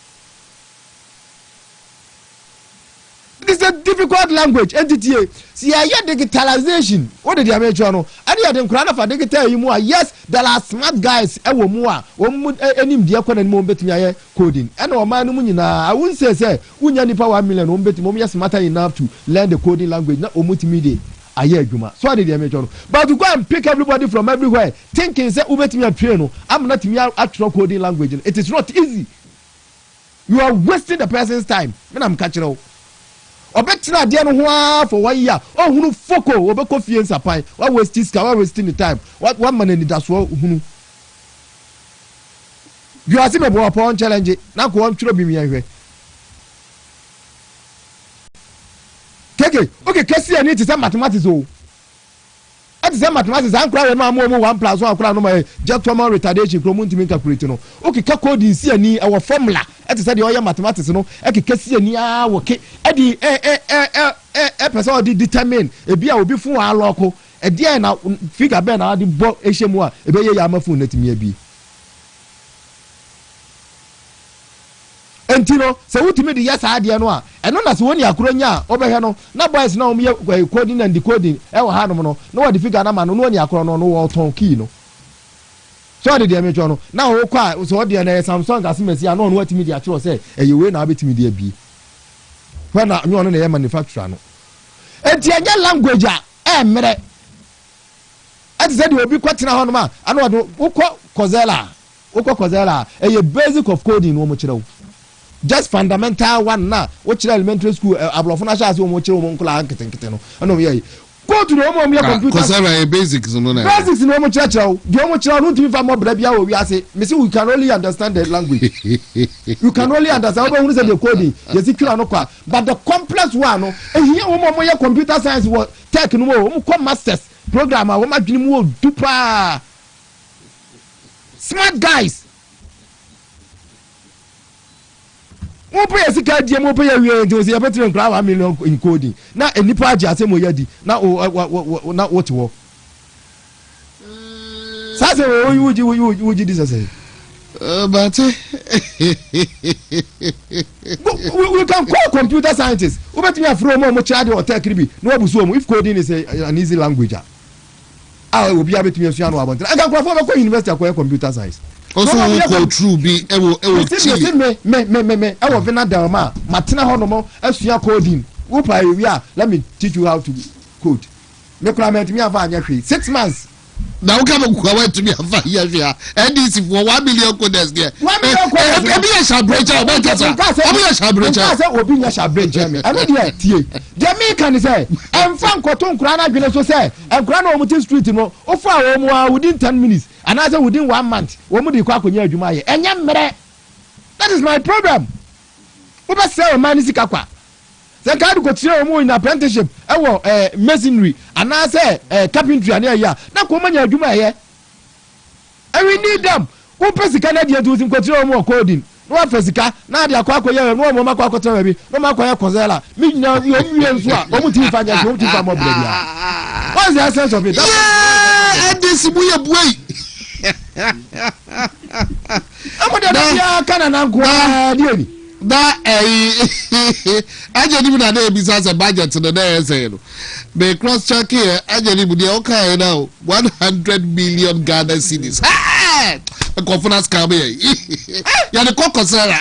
This is a difficult language entity. See I hear digitalization. What did you mention no? Ade ya dem krana for digital you more. Yes, there are smart guys e wo mu a enim de akwa na mo betumi aye coding. And o man no mu nyina I won't say unya nipa 1 million o betumi o yes smarter enough to learn the coding language na o mutimi de aye adwuma. So did you mention no? But to go and pick everybody from everywhere thinking say u betumi atwe no am not me atro coding language. It is not easy. You are wasting the person's time. Me am catch you. Obetina de no ho for 1 year ohunu foko obeko fie nsapan wa waste ska wa wasting the time what man ni daso ohunu you are see me bo upon challenge na ko on twiro bi mi ahwe keke okay kasi ani ti say mathematics o at say mathematics an kura we ma mo 1 + 1 kura no ma just formal retardation kro mo ntimi calculate no okay ka code si ani e wo formula at say the oya mathematics no e ke kasi ani a wo ke e di person di determine e bia obi fun wa loko e dia na figure be na di bo e hemu a e be ye ya mafu na timi abi entino se wutimi di yes ade no a eno na se woni akoro nya obehwe no na boys na om ye coding and decoding e wo hanom no na wo di figure na ma no woni akoro no wo ton key no so de dey mecho no na wo kwa so de na Samsung asimesi a no no watimi di akoro se eye we na abetimi di abi when na nyo no na ye manufacturer no enti anya language a mere ati se de obi kwatina ho no ma ana wo ukọ kozela eye basic of coding wo mo kire just fundamental one na which elementary school ablofuna sha se wo mo kire wo mo nkula nkete no ana wo ye code no mo me computer kozela basics no na basics no mo kire de mo kire no timi fa mo bra bia wo wi ase me say we can only understand the language you can only understand what we say the coding you see kira no kwa but the complex one no ehia wo mo ye computer science wo tech no mo ko masters programmer wo ma dwene mu wo dupa smart guys. Who pay sika die mo pay we nti o se betre nkra 1 million in coding na enipa age asem oyadi na na what wo sase woji this say but we can call computer scientists we bet me afro mo child or tech bi no abusu mo if coding is an easy language obi abetumi asu no abontra anga kwafo be ko university akoye computer science also go through be e wo me I will vina dalma matena ho no mo asua coding wo pa we let me teach you how to code me claramente me ava anya hwe 6 months na wo come go away to me ava here here NDC for 1 million coders there 1 million coders e be a shabrecha o be kasa o be a shabrecha say obi nya shabrecha me I no dey tie dey me can say emfa nkoto nkura na dwene so say nkura na omuti street no ofa wo mu within 10 minutes and I say within 1 month wo mu di kwa konya adwuma ye enya mmere. That is my problem. We be say man sika kwa say ka do continue mo in apprenticeship e wo masonry and I say carpentry and here na ko manya adwuma ye and we need them. We pay sika na dia to continue mo coding no afesika na dia kwa koye no mo makwa kwotara bi no makwa ye kozela mi nyina yo wie nso a o mu ti fa nya o mu ti fa mo bla dia. What's the essence of it? Yeah, and this buye buye ya kana na nkwa dieni da ajeni na na ebisa se budget no na say no the cross check here ajeni bu dey okay now 100 million Ghana cedis conference come here ya the kokosera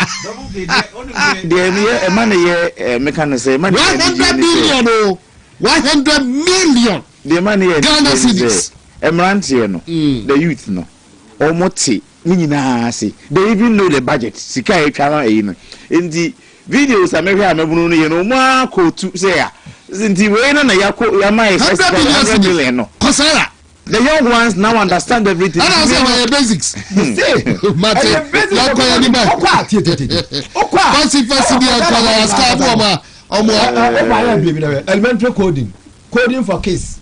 dey me e man ye me can say man 100 million o 100 million the man here Ghana cedis emrantie no the youth no omoti nyina say they even know the budget sika e twa no ndi videos america amebunu no ye no ma ko tu say ya ndi we na ya mai 100 million no kosera the young ones now understand everything and I say my basics mate ya ko ya ni ba okwa tietete okwa first dia ko la ska bo omo elementary coding for case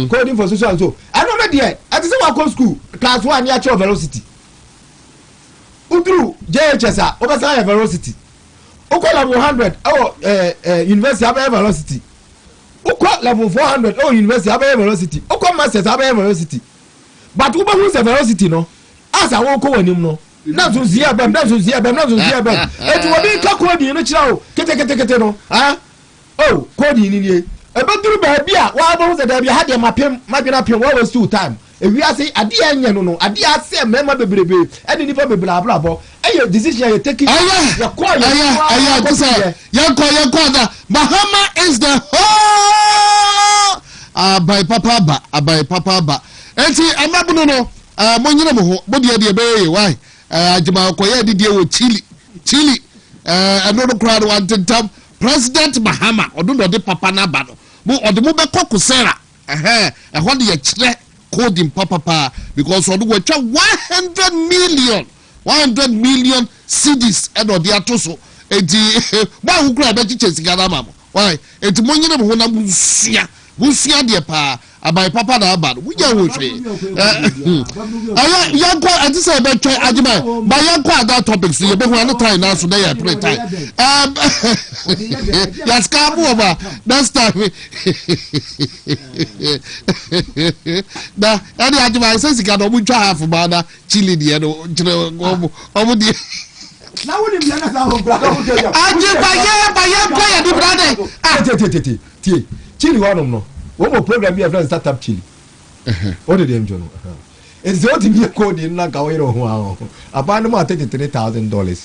coding for social and so I know that there at the same school class 1 ya cho velocity udru JHS obasa velocity uko level 100 university have velocity uko level 400 university have velocity uko masters have velocity but uba who velocity no as I won ko wanim no na so zia bem etu obi ka coding no kira o kete no coding ni nie ebeduru ba bia wa bo se da bia ha de mapem madwena pem wa was two time ewi ase ade anya no ade ase mema bebrebe ene nipa bebra abrabo eye decision you take ya kusa ya ko da Bahama is the whole abai papa ba enti amabuno no monyina mo ho bodi de be why ajima ko ya didie wo chili eno no crowd want to President Bahama odundo de papa na ba no mo odemo be kokosera ehon de ye kire coding papa because odu we twa 100 million cedis and the atoso enti ba hu kura be chiche sigara mamo why enti monyine mo na busia de pa abai papa na aba we ya wo hwe ya ko enti say be twa ajima ba ya ko other topics ye be hu an time na so na ya play time ya skabu over that's time da ani ajima say sika no mu twa half ba na chili de no kire omo de na woni mi na sa ho bra ka ho de ya ba ya ko ya di brother tie chili wonom no wo mo program here friend startup chili what did them jono it's what me code na ka wo ho aho abanu mo $33,000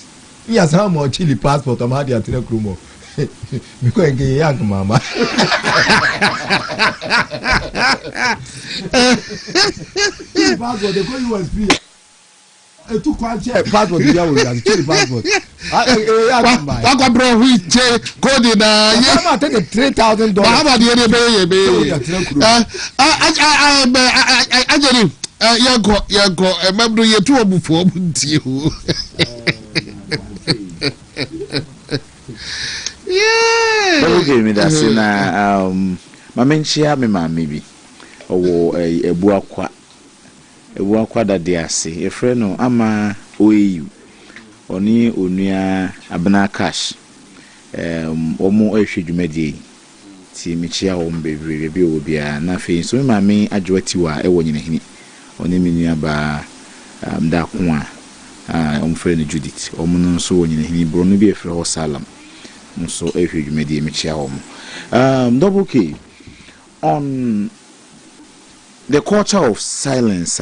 iya sa mo chili passport am hadi atire krumo biko enge young mama passport de ko USB tu kwanche passport ya wo ya chili passport Kwaku bro which code na ye am $33,000 Bahama de be ajeri yanko mabru ye tu obufu obuntie o yeah okay me that say na mamenchia me mama bi owo ebu akwa da de ase e frɛ no ama oeyu oni onua abena cash omo ehwe dwumadi ti mechia o mbebere bi obia na fe so mame adwati wa ewo nyina hini oni menua ba da ko a omfre no Judith omo no so wonyina hini bro no bi efre ho salam so ehwe dwumadi mechia o double K on the culture of silence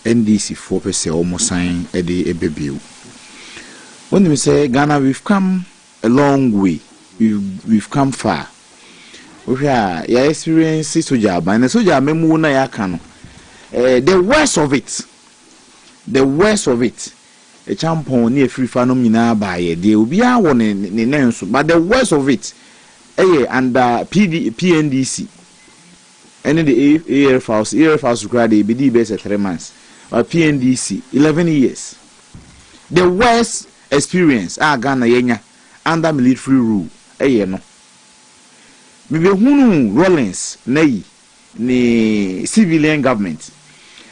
NDC 4% almost sign a baby. When we say Ghana, we've come a long way. We've come far. We are experience soja, and the soja memu na yakano. The worst of it. A champion near free phenomena by they will be our one in but the worst of it. Under PNDC. And the air force required a BD base at 3 months. But PNDC 11 years. The worst experience Ghana yenya under military rule. No. Maybe hunu Rollins ni civilian government.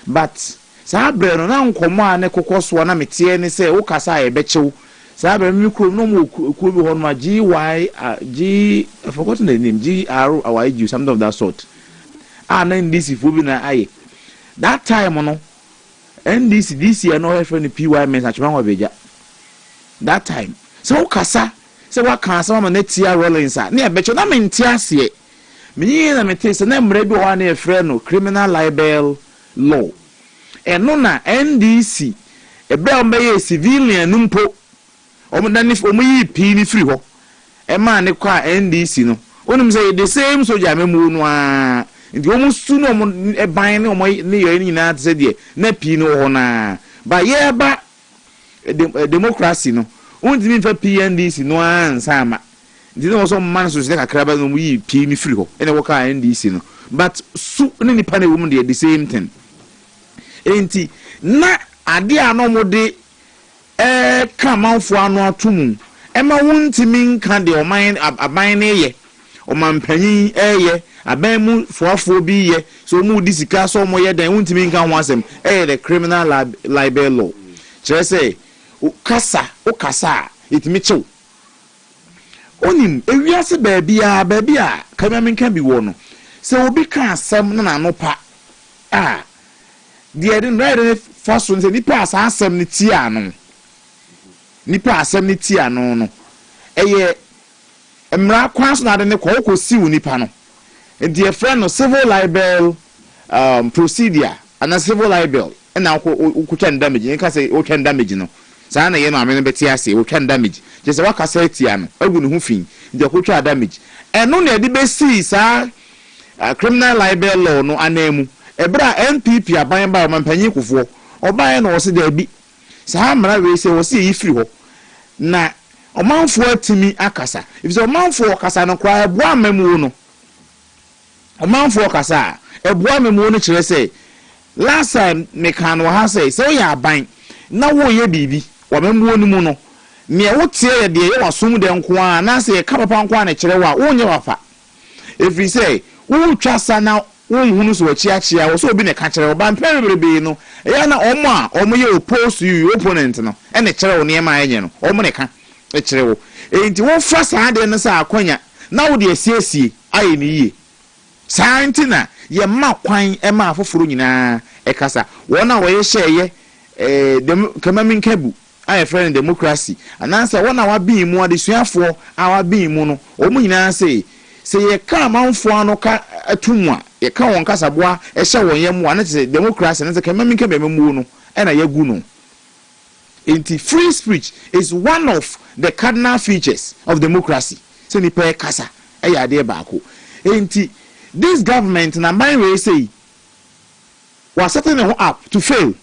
But sabre no na nkomo ne kokoswa na metie ne se wo kasa e bechew. Sabre mi krom no mo ko bi hono G I forgotten the name GRYG something of that sort. NDC for na aye. That time no NDC this year no have any PY men achwa beja. That time so kasa se wa kan sama ma netia Rollins na e becho na mentia ase me na metese na mre bi ho na e frɛ no criminal libel law eno na NDC e be o be civilian numpo o mo dani o mo yi pi ni free ho e ma ne kwa NDC no onum say the same soldier memu no a ndi o mo su no mo e ban ne o mo ne yo ni na tse de na pi no ho na ba ye ba democracy no untimi mfa PNDC no ansa ma ndi no so man so se kakraba no mu yi pi ni free ho ene wo ka NDC no but su ne ni pa na wo mu de the same thing enti na ade ano mo de kamanfo ano atomu ema wontimi nka de aban ne ye omampanyin eye aban mu foafo bi ye so mu disika so mo ye den wontimi nka ho asem the criminal libel law chere say ukasa itimi chew onim ewiase baabi a kamamenka bi wo no se obi ka asem na no pa the edin right first one say nipa asem ni tia no no eye emra kwanso na de ne ko siwu nipa no enti e friend no civil libel procedure and civil libel na ko twan damage nka say o twan damage no saa na ye no amene beti ase o twan damage je se waka say tia no agu ne hu fin de ko twa damage eno na de be see saa criminal libel law no anemu ebra NPP aban ba mampanyin kofo oban na o se da bi saa mara we se o se yi free ho na omanfo atimi akasa if so omanfo akasa no kwa ebu amemu no omanfo akasa ebu amemu no kire say last time me kan wo ha say so ya aban na wo ye bibi wamemu no mu no me wo tie ye de ye wasom de nko a na say ka papa nko a na kire wa wo nye wafa if we say wo twasa na wo hunu so achia wo so obi ne ka kire oban pereberebe no ya na omo ye oppose you opponent no e ne kire wo ne ma enye no omo ne ka e kire wo enti wo fa saa de no sa akonya na wo de asiesie aye ni yie saa ntina ye ma kwan e ma afoforo nyina e kasa wo na wo ye hye kamaminkebu aye friend democracy anansa wo na wa bi mu adesuafo a wa bi mu no omu nyina say ye ka manfo ano ka atumu a ye ka won kasaboa e hye won yemu ana say democracy na say kamaminkebu memu no e na yagu no enti free speech is one of the cardinal features of democracy so ni pe kasa e ya de baako enti this government na man we say was setting them up to fail.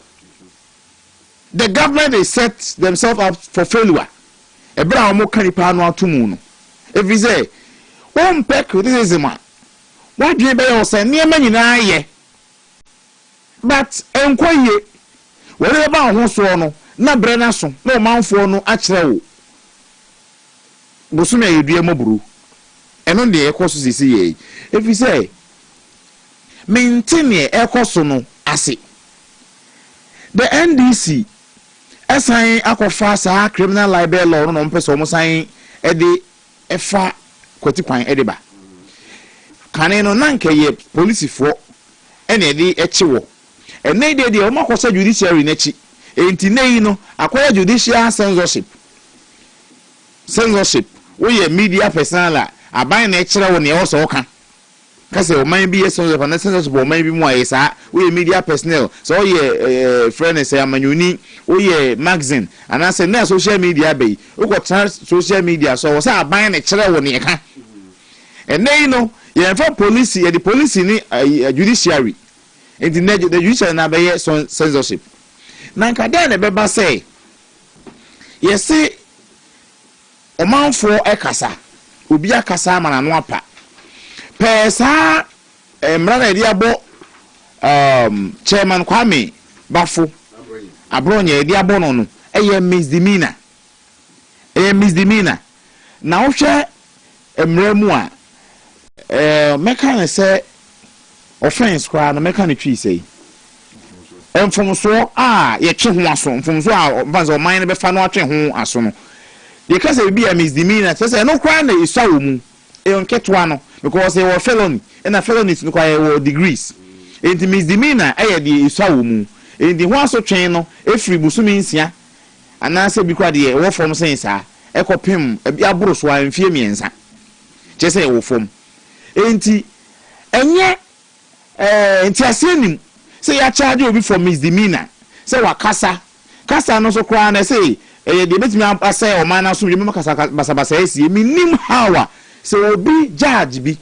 The government is set themselves up for failure. Ebra omo kanipa no atomu no. If we say one peck criticism, what do you be o say niam nyina ye. But enkoye wore ba ho so no na bre na so na manfo no a kire wo. Bosu na yedua moburu. Eno de ekoso sisi ye. If we say maintain ekoso no ase. The NDC esan akofa sa criminal libel law no mpɛ so mo san de efa kwati kwan de ba kane no nanka ye police fo ene de echiwo ene de o makosa judiciary nachi enti nei no akoya judicial censorship we ye media personnel aban na echira wo ne o so ka kase o man bi ye censorship o man bi mu aye sa we media personnel so ye friend say amanyuni o ye magazine and say na social media be o ko social media so say aban na echira wo ne ka ene no ye fa police ye the police ni judiciary and the judicial na be ye censorship na nka den na be ba say ye say omanfo ekasa obi akasa mana no apa pesa mrana edi abo chairman Kwame Bafo abronya edi abo no eye misdemeanor na wo hwe mramu a meka ne say offense kwa na meka ne twi say mfomso ye twe ho aso mfomso a banza o man ne be fa no atwe ho aso no because it be a misdemeanor say no crime na isawo mu e onketwa no because they were felony and a felony is no quite degrees it misdemeanor e de isawo mu e de ho aso twen no e free busumi nsia ana say bi kwa de e wo form sense a e kopem e bi aburo so amfie miensa che say wo form enti enye enti asenim say ya charge obi for misdemeanor say wakasa kasa no so kwa na say de betimi asay o man aso me makasa basabasa esi minim hawa se obi judge bi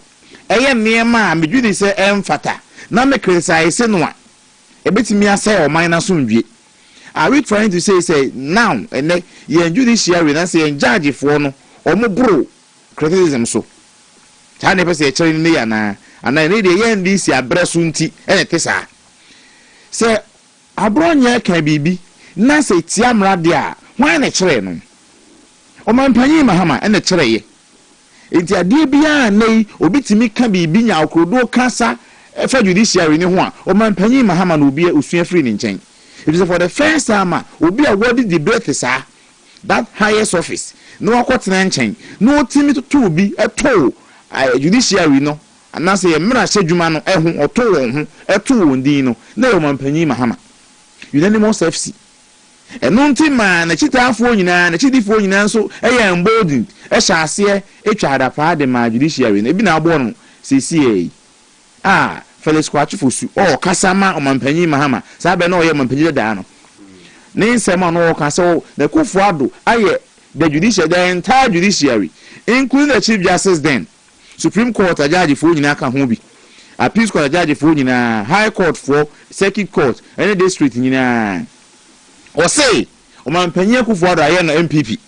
eye niema medwudi se emfata na me criticize no a e betimi asay o man aso ndwie are we trying to say now and ye judiciary na say judge for no o mo bro criticism so ta ne pese e kire ni ya na ana ne de ye ndi si abreso nti e tesa se abronya ka bibi na se tiamra de a why na kire no o man panyi mahama na kire ye enti ade bia nei obitimi ka bibi nya akrodo kasa fa judiciary ni ho a o man panyi mahama na obi osua free ni nchen it is for the first time obi award the breath sa that highest office no akotena nchen no timi to obi eto judiciary no anase ye mra sedwuma no eho oto won ho eto won din no na o man panyi mahama unanimous FC eno nti ma na chitafo nyina na chidifo nyina nso eye emboldened e hyase etwa adapa de ma judiciary na ebi na agbo no CCA Felix Kwachu o kasama o mampanyi mahama sabe na o ye mampanyi da no ne nsema no o kasa na kufu ado aye the judicial the entire judiciary including the chief justice then Supreme Court judge fo nyina ka ho bi appeals court judge fo nyina high court for circuit court any district nyina or say o mampanyi kufu ado aye no MPP.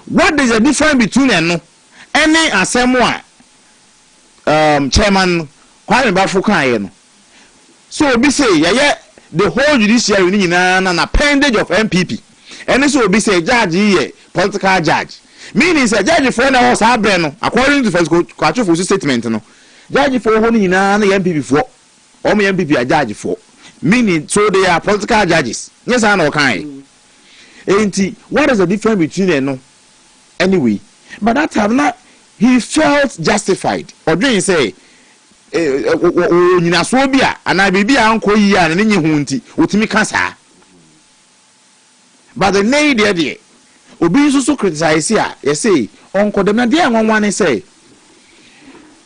What is the difference between no any assembly chairman Kwame Bafo kan no so obi say yeah the whole judiciary ni nyina na appendage of MPP and so obi say judge here political judge meaning say judge for na ho sa bre no according to Felix Kwachu for statement no judge for ho ni nyina na MPP for o mo MPP a judge for meaning so they are political judges yes I know kan enti what is the difference between them no anyway but that have not he felt justified or doing say nyina so bia ana bibia anko yi a ne nyi hu nti otimi kasa but the need there obi so criticize here you say onko dem na there nwanwane say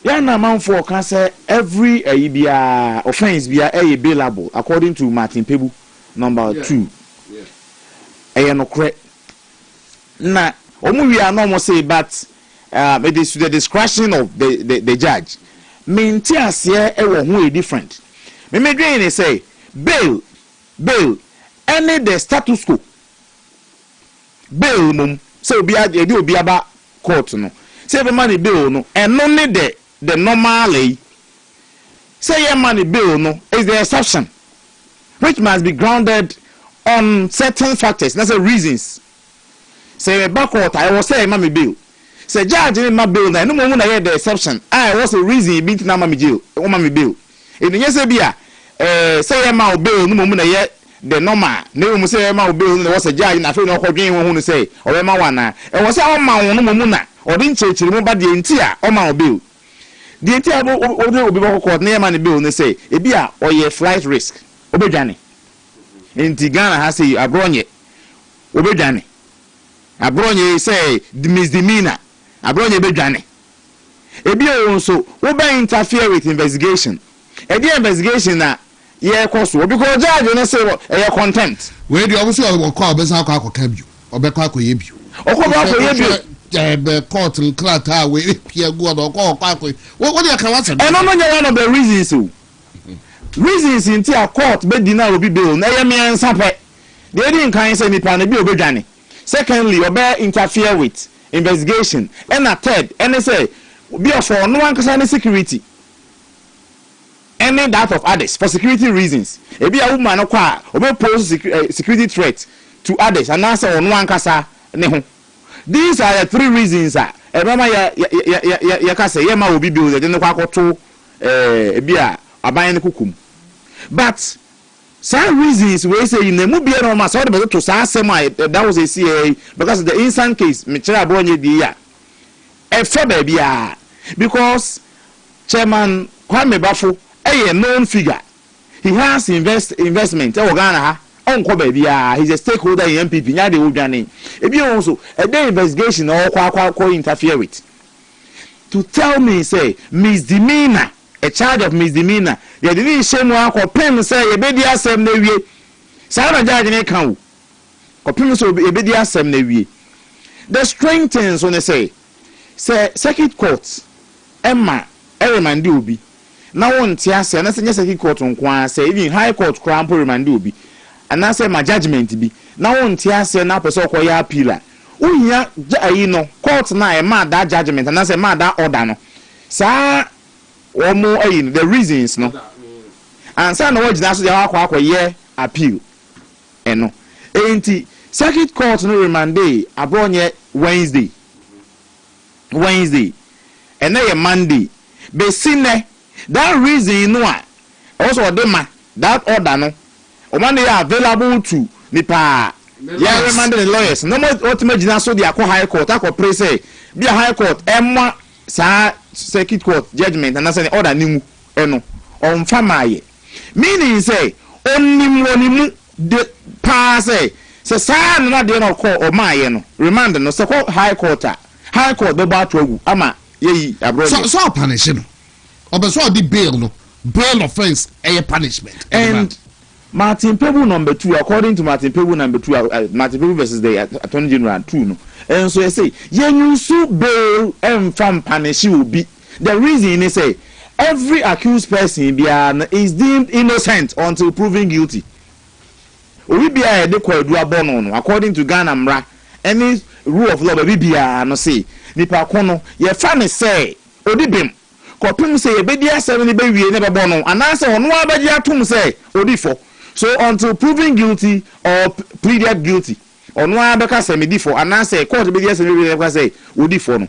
ya na manfo kan say every bia offense bia bailable according to Martin Pebu number 2 no correct na omu wi ana mo say but it is to the discretion of the judge minti ase ewo ho e different me dwen say bail any the status quo bail mum say obi aba court no say be money bail no eno ne the normally say your money bail no is the exception which must be grounded on certain factors that's the reasons say back court I was say money bail say judge in my bill na no mo na hear the exception I was a reason be na ma me jail o ma me bill e nye say bia say ma bill no mo na hear the normal na we say ma obi no was a judge na fe no kwadwen ho no say o ma wana e wo say o ma won no mu na o di nchechiri mu ba de nti a o ma obi the nti a obi ba court na ma ne bill no say e bi a o ye flight risk obedwane nti Ghana ha say abronye obedwane abronye say misdemeanor abronye bedwane e bi o so wo ba interfere with investigation e di investigation na ye koso because judge no say e content we dey obviously o call be say akọ kabio obekọ akọye bio okọ akọye bio be court nklata we pia go do okọ akọye what dey kan wase no one of the reasons so reasons into a court be deny obi bail na ye me ansape dey dey kan say nipa na bi obedwane secondly obe interfere with investigation and a third and say be for no one concern security any that of others for security reasons e be a woman no kwa obe pose security threat to others and answer on one kasa ne ho these are the three reasons e mama ya kasa ye ma obi bi o de no kwa akoto e bi a aban ne kukum but some reasons we say in the movie no ma so de to sa asem that was a CA because the instant case me kira abronye di ya e fa ba bia because chairman Kwame Bafo a known figure. He has investment. Ghana onko baby he's a stakeholder in MPP. Nya de odwane. Ebi also a day investigation or kwa interfere with. To tell me say misdemeanor, a charge of misdemeanor. They didn't shame one ko pen say e be di asem na wie. Say na judge ne kan wo. Ko pen so e be di asem na wie. The strengthens when they say circuit courts Emma Kyeremanteng obi na won ti ase na se circuit court nkwa say even high court kra ampo Kyeremanteng obi and na say my judgment bi na won ti ase na person ko ya appeal uhia ayi no court na e ma that judgment and na say ma that order no sa omo ayi the reasons no and say na wajina so ya akwa ye appeal eno enti circuit court no Kyeremanteng abronye Wednesday and then Monday be seen that reason no also dema that order no o man dey available to nipa ya Kyeremanteng lawyers no more ultimate jina so dey akọ high court akọ pray say be a high court emma sa circuit court judgment and say order nimu eno on famaye meaning say onimu de pass say sa na dey no call o maye no remand no say high court be ba to agu ama yeyi abroad so punish no obeso di bail no bail offense a punishment and Martin Pebu number 2 according to Martin Pebu number 2 Martin Pebu versus the Attorney General 2 no and so I say you so bail and from punish will be the reason is say every accused person is deemed innocent until proven guilty we be a de kwadu abono no according to Ghana mra any rule of law be bia no say nipa kono ye fa ne say odibem kopim say ye bedi asem ne be wie ne be bono anase ono abaji atum say odifo so until proven guilty or pleaded guilty ono abeka say medifo anase court bedi asem ne wie say odifo no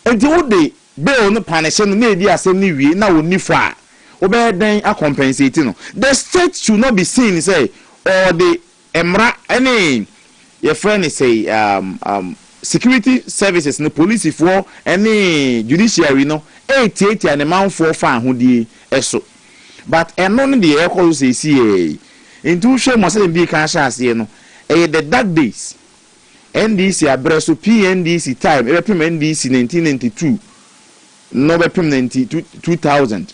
enti wo de bail no punish no na edi asem ne wie na onifo a obe den compensate no the state should not be seen say or the emra any your friend is say security services no police for any judiciary no 88 and amount for fan who di eso but eno no the echo say see into show mo say be kan sha ase no the dark days NDC abreso PNDC time e pem NDC 1992 no be pem 2000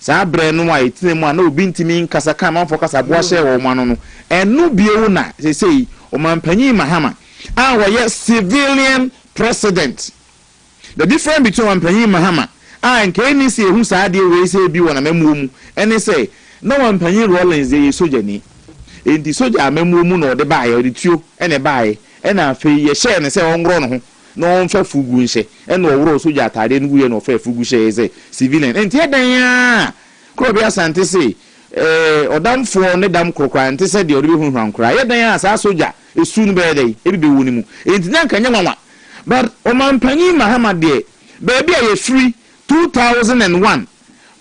sa bre no wa itinemu na obi ntimi nkasa kan man focus abo hye wo man no enu biewu na say o man panyi Mahama our civilian president. The difference between Wampanyi Mahama and Kenny say who said we say be one memu and they say no Wampanyi Rollins they soldier ni in the soldier memu no the buy or the tio and a buy and a fee ye share and say on grown no on fair fugu she and no soldier tade ngu no fair fugu she say civilian and here dan Krobia Sante say odam for ne dam krokra ante say de obi hu hwan kra ye dan asa soldier esun be dey e be woni mu enti na kan nyanwa but Wampanyi Mahama de baby a free 2001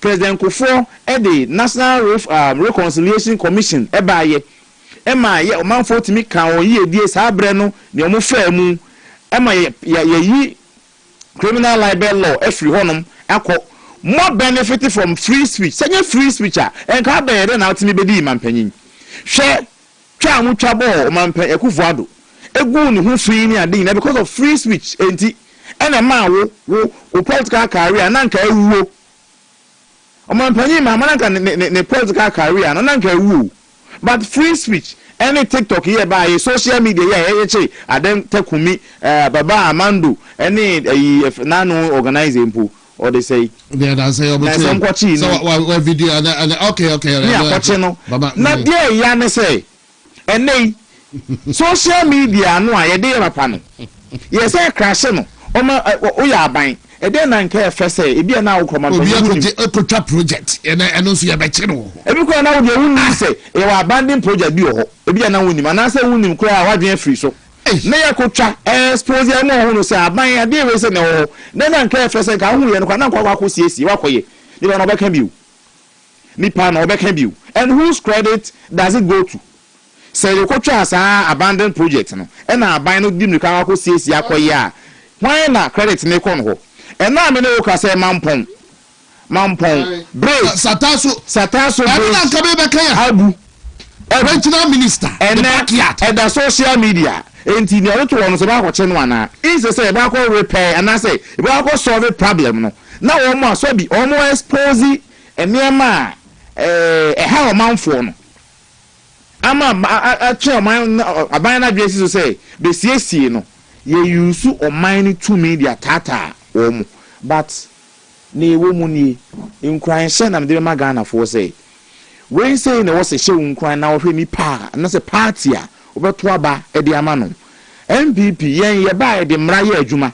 President Kufo the National Reconciliation Commission ebaye ema ye omanfo timi kan o ye die saa bre no ne omo fa mu ema ye yi criminal libel law every honum akọ more benefit from free speech say free speech enka be ye na otimi bedi mampanyin hwe twa mu twa bo mampan ekufuado egu ni hu free ni ade na because of free speech enti ena ma wo political career na nka ewuo mampanyin ma nanka ne political career na nka ewuo but free speech any TikTok here by social media here che adem tekumi baba amando any nano organizing po or they say they say so video and okay yeah no na there ya ne say ene social media no a ye dey papa no ye say crash no o ma o ya aban e dey na nke efe say e bia na wo koma obi akotwa project eno so ya be che no e bi ko na wo dey wuni say e wa abandon project bi ho e bia na wuni ma na say wuni kura wa dwen free so na ya kotwa expose ya mo ho no say aban ya dey we say na ho na nke efe say ka hu ye no kwa na kwa ko siesie wa koye ni ba na obeka biu ni pa na obeka biu and whose credit does it go to say you kotwa asa abandon project no e na aban no dim ni kwa ko siesie akoye a why na credit ne ko no ho ena me no ka say mampon break sataso na nka be kan ya abu regional minister the backyard and the social media enti ne oto won so ba ko che no ana is say ba ko repair and I say ba ko solve problem no na wo mo so bi o mo expose enema ha o manfo no ama a che o man aban na dwesi so say be siesie no ye use o man to media tata o but ne wo mu ni nkran hye na me ma Ghana for say when say na wo se hye nkran na wo hwe ni pa na se party a obeto aba e de ama no MPP yen ye ba e de mra ye adwuma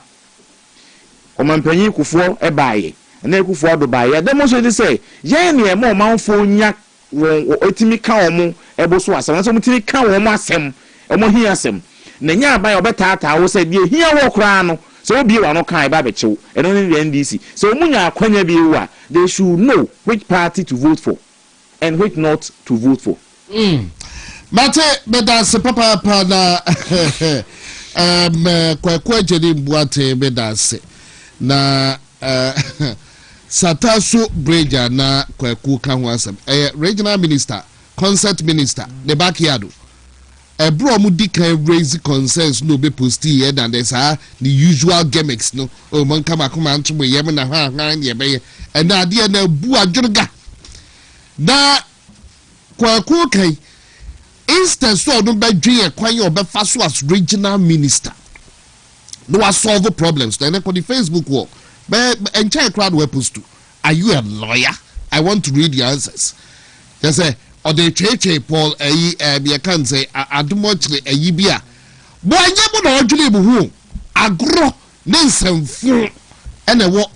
o mampanyi kufuo e ba ye na kufuo do ba ye dem so dey say yen ne mo manfo nya wo otimi ka o mo e bo so asem na so mutimi ka wo mo asem e mo hi asem na nya ba ye obetata wo se de hia wo kra no so obi wa no kan ba be chew e no ni NDC so munya akwanya bi wa they should know which party to vote for and which not to vote for. Mate bedase papa na Kwaku ejeni mbuate bedase na Sataso Breja na Kwaku kan ho asem regional minister concert minister the backyard bro mu di kan raise concerns no be posti here than there's the usual gimmicks no o man kama kuma antum yem na ha ye be and na de na bu adwurga na Kwaku kai instance so no be dwe kwan ye obefa so as regional minister no was solve problems then on the Facebook wall be entire crowd were post to are you a lawyer I want to read the answers they say or the cheche Paul you can say adumochre bia bo anya mo na odwule bu hu agro ne nsamfu ene wo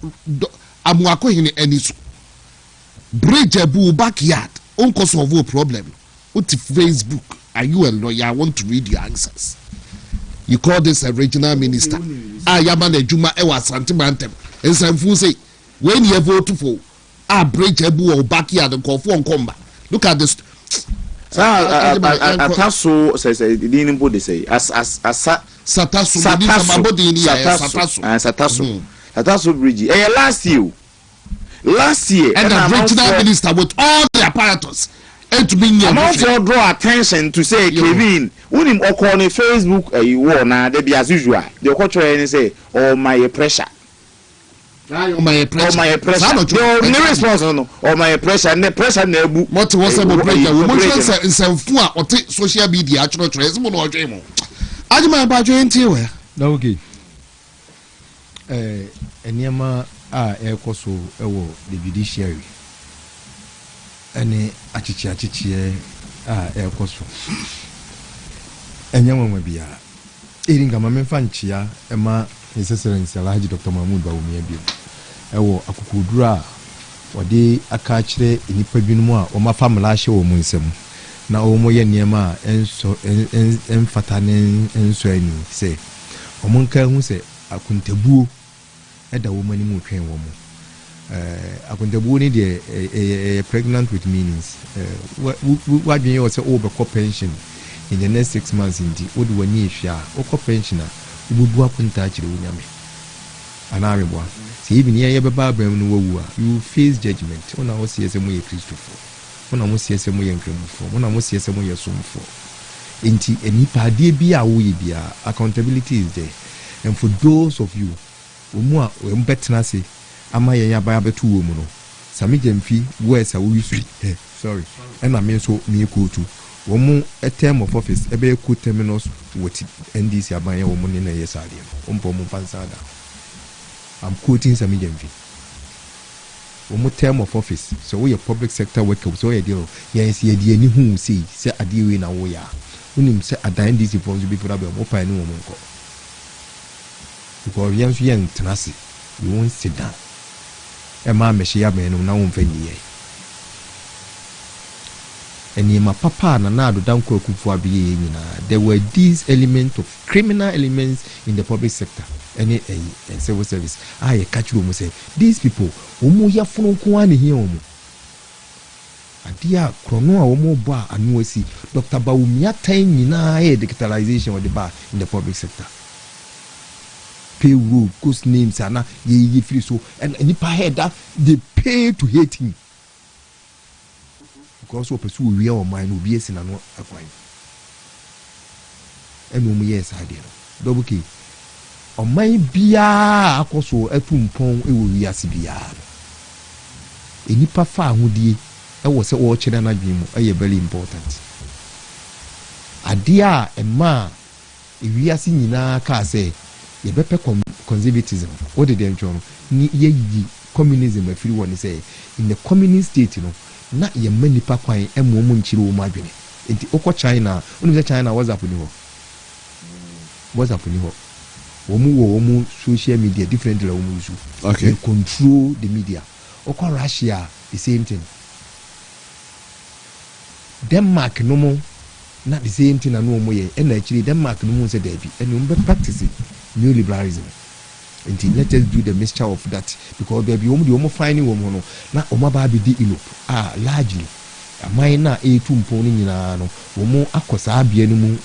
amuako hini enisu bridge bu backyard unko solve a problem what Facebook are you a lawyer I want to read your answers you call this a regional minister ayama na juma e was Kyeremanteng nsamfu say when you vote for bridge bu o backyard nko fo nkomba. Look at this. Ataso says didn't put say as Sataso bridge last year and the regional minister with all the apparatus and to be for draw attention to say Kevin unim okon Facebook war na dey be as usual the culture and say oh my pressure my pressure no response no or my pressure and the pressure na ebu what was about pressure we mention nsamfu a ote social media actually trace mo no odwe mo ajima ba dwe ntie we na okay eniema a ekoso ewo the judiciary ene achichi a ekoso enyanwa mwa bia eringa mamemfa nchia ema His Excellency Alhaji Dr. Mahmoud Bawumia bi ewo akukudura wode aka kire enipa binumu a o ma famila hye wo mu nsem na o mo ye niema enso enfatane enso ani se o mo nka hu se akuntabuo eda wo mani mu twen wo mo akuntabuo ni de pregnant with meanings wadwen yo se o be ko pension in the next 6 months indeed what do we need share or pensioner who will up and touch the Unyame and I remember see even here you face judgment when I was here some way Christopher when I was here some way and for when I was here some way soon for into any party be accountability is there and for those of you who better say am I a two woman Sami Jemfi where's a sorry and I mean so me go to one a term of office a very good terminals with NDC Abaya woman in a yes pansada. I'm quoting Sami Jemfi. One more term of office, so we a public sector worker, so a deal. Yes, ye dear who say a deal in a way. When him say a dying DC for you before I be more pioneer woman. Because young Tanasi, you won't sit down. A man, Meshia, man, now on Fenny. And in my papa and another down there were these elements of criminal elements in the public sector. Any civil service. I catch you say these people ya from Kwani here. Adia Chrono Omo Bar and Nusi, Dr. Baumia time digitalization of the bar in the public sector. Payroll, ghost names, and ye free so and any head that they pay to hate him. Because we pursue real mind will be a sin and not a crime. And yes, I did. Double key. Or my bia akoso etumpon ewo wiase bia enipa fa ahudi ewo se wo chede na dwemu very important adia ema wiase nyina ka se ye bepe conservatism what did dem jono ni ye communism afiri woni say in the communist state no na ye manipa kwan emu nchire wo madwene enti okọ China oni China WhatsApp ni ho Omu social media different okay. They control the media. Oko Russia the same thing. Denmark no more not the same thing and no more. And actually Denmark no more said there be and we practice neoliberalism. Until let us do the mixture of that because there be the finding woman na omaba be di elope largely. Amina tumpo ni nyina no omo akosa abia no mu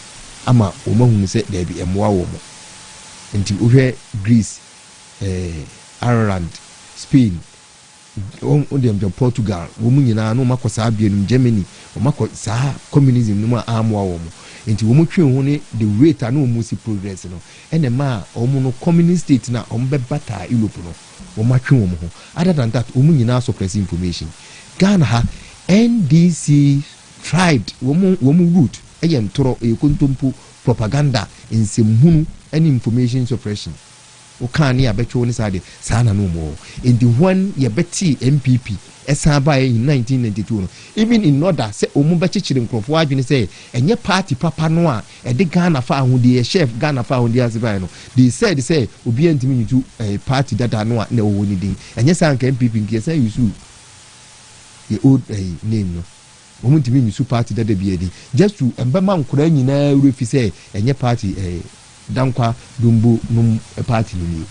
ama omahu se there be emwa womo. Until over Greece, Ireland, Spain, Portugal, woman in no Macosabian, Germany, or Macosa communism, no more arm war. Until Womuchi, the rate I know Musi progress, and a ma or mono communist state now on Bebata, Europe, or Machu. Other than that, woman in suppress information. Ghana, NDC tried woman root, again, Toro, a Kuntumpu propaganda in Simhunu. Any information suppression. Okani abecho ni sade sana no more. In the one ye beti MPP esaba in 1992 no. Even in order say omu bechi chire nkrofo adwene say enye party papa no a e de Ghana fa ahudi chef Ghana fa ahudi asibai no. They said say obi antimi yitu party data no a na wo ni din. Enye sanka MPP nke say yusu ye old name no. Omu ntimi yusu party data bi edi. Just to embema nkura nyina refi say enye party Dankwa Dumbu num a party ni.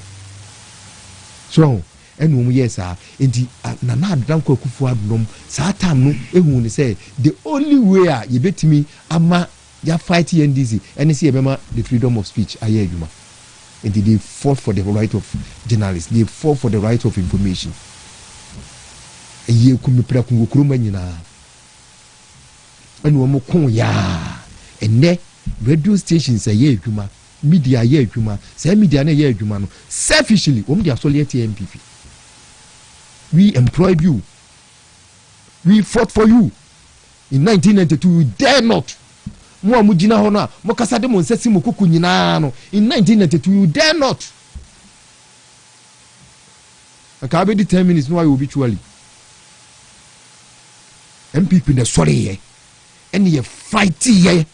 So enu yes enti na Dankwa Kufu adum sa time no ehu ni say the only way you betimi ama ya fight NDC and see ebema the freedom of speech aye adwuma. Enti they fought for the right of journalists, they fought for the right of information. Eye kumi pra kungokuruma nyina. Enu omo kon ya enne radio stations aye adwuma. Media ye adwuma say media na ye adwuma no selfishly they are solely MPP. We employed you, we fought for you in 1992. You dare not mo amugina ho na mo kasa de mo nsesi mo kuku nyina no in 1992. You dare not aka be 10 minutes no I will be actually MPP na sorry ye and ye fight ye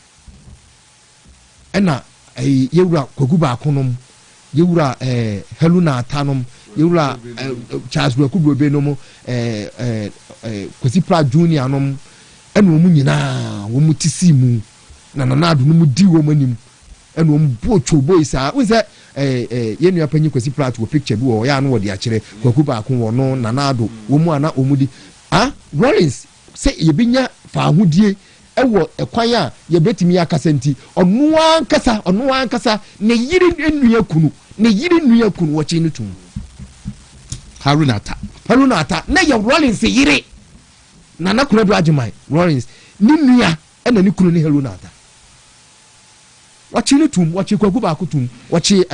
ena yewura Kwaku Bakonom yewura Heluna Atanom yewura Charles Kwaku Benom Kwesipra Junior nom enu mu nyina wo mu tisi mu na nanado no mu di wo manim enu mu bocho boys a we say yenu apanyi Kwesipra to picture bi wo ya no wo de akire Kwaku Bakon wo no nanado wo mu ana omudi Rollins say yebinya fa ahodie ewo ekwanya ye betimi akasa nti onu ankasa ne yiri nnua kunu wo chi no tum Haruna ata na ye Rollins yiri na nakura do agimai Rollins ni nua na ni kunu ni Haruna ata wachi no tum wachi Kwaku ba ko tum wachi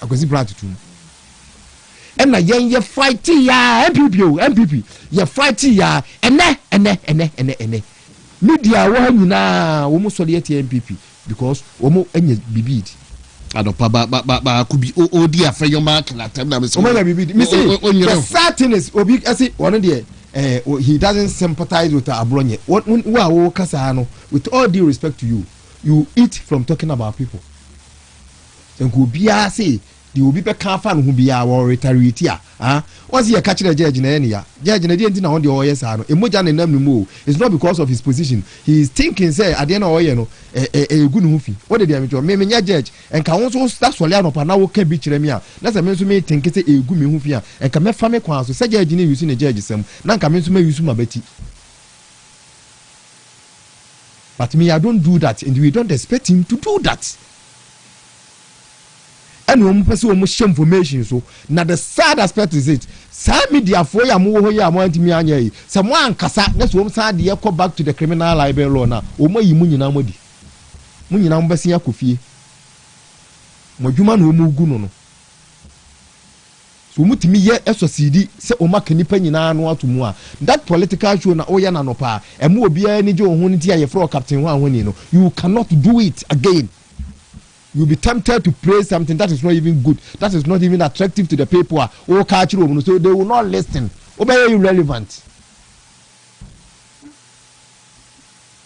agozi brand tum ena yen ye fight ya MPP ye fight ya ene media wo nyina wo mo sole ye MPP because wo mo enye bibidi adopa ba kubi odi afeyo mark na tem na me so o ma bibidi me say the sadness obi ase one dey he doesn't sympathize with abronye wo kasa no with all due respect to you eat from talking about people enko bia say the obi be kan fa no hu bia wo retaliate once you catch the judge na ya judge na dey nti na on the oye sa no emoja na nam no it's not because of his position. He is thinking say at the end of oye no egu no hu fi what did you me nya judge enka won so start sole anopa na wo ka bi kire me a na say me so me think say egu me hu fi a enka me fa me kwan so say judge na use na judge sam na enka me so me use mabati. But me I don't do that and we don't expect him to do that. And we person share information so now the sad aspect is it some media for ya mo ho ya mo antimi anya yi someone kasa na so sad dey go back to the criminal libel law na o mo yi mu nyina modi mu nyina mo besia kofie mo dwuma na o mo gu no so mutimi ye esosidi se o maka nipa nyina no atomu a that political show na o ya na no pa e mo obi ani je o ho nti aye fro captain ho ahoni no you cannot do it again. You'll be tempted to praise something that is not even good, that is not even attractive to the people or cultural, so they will not listen. Obey irrelevant.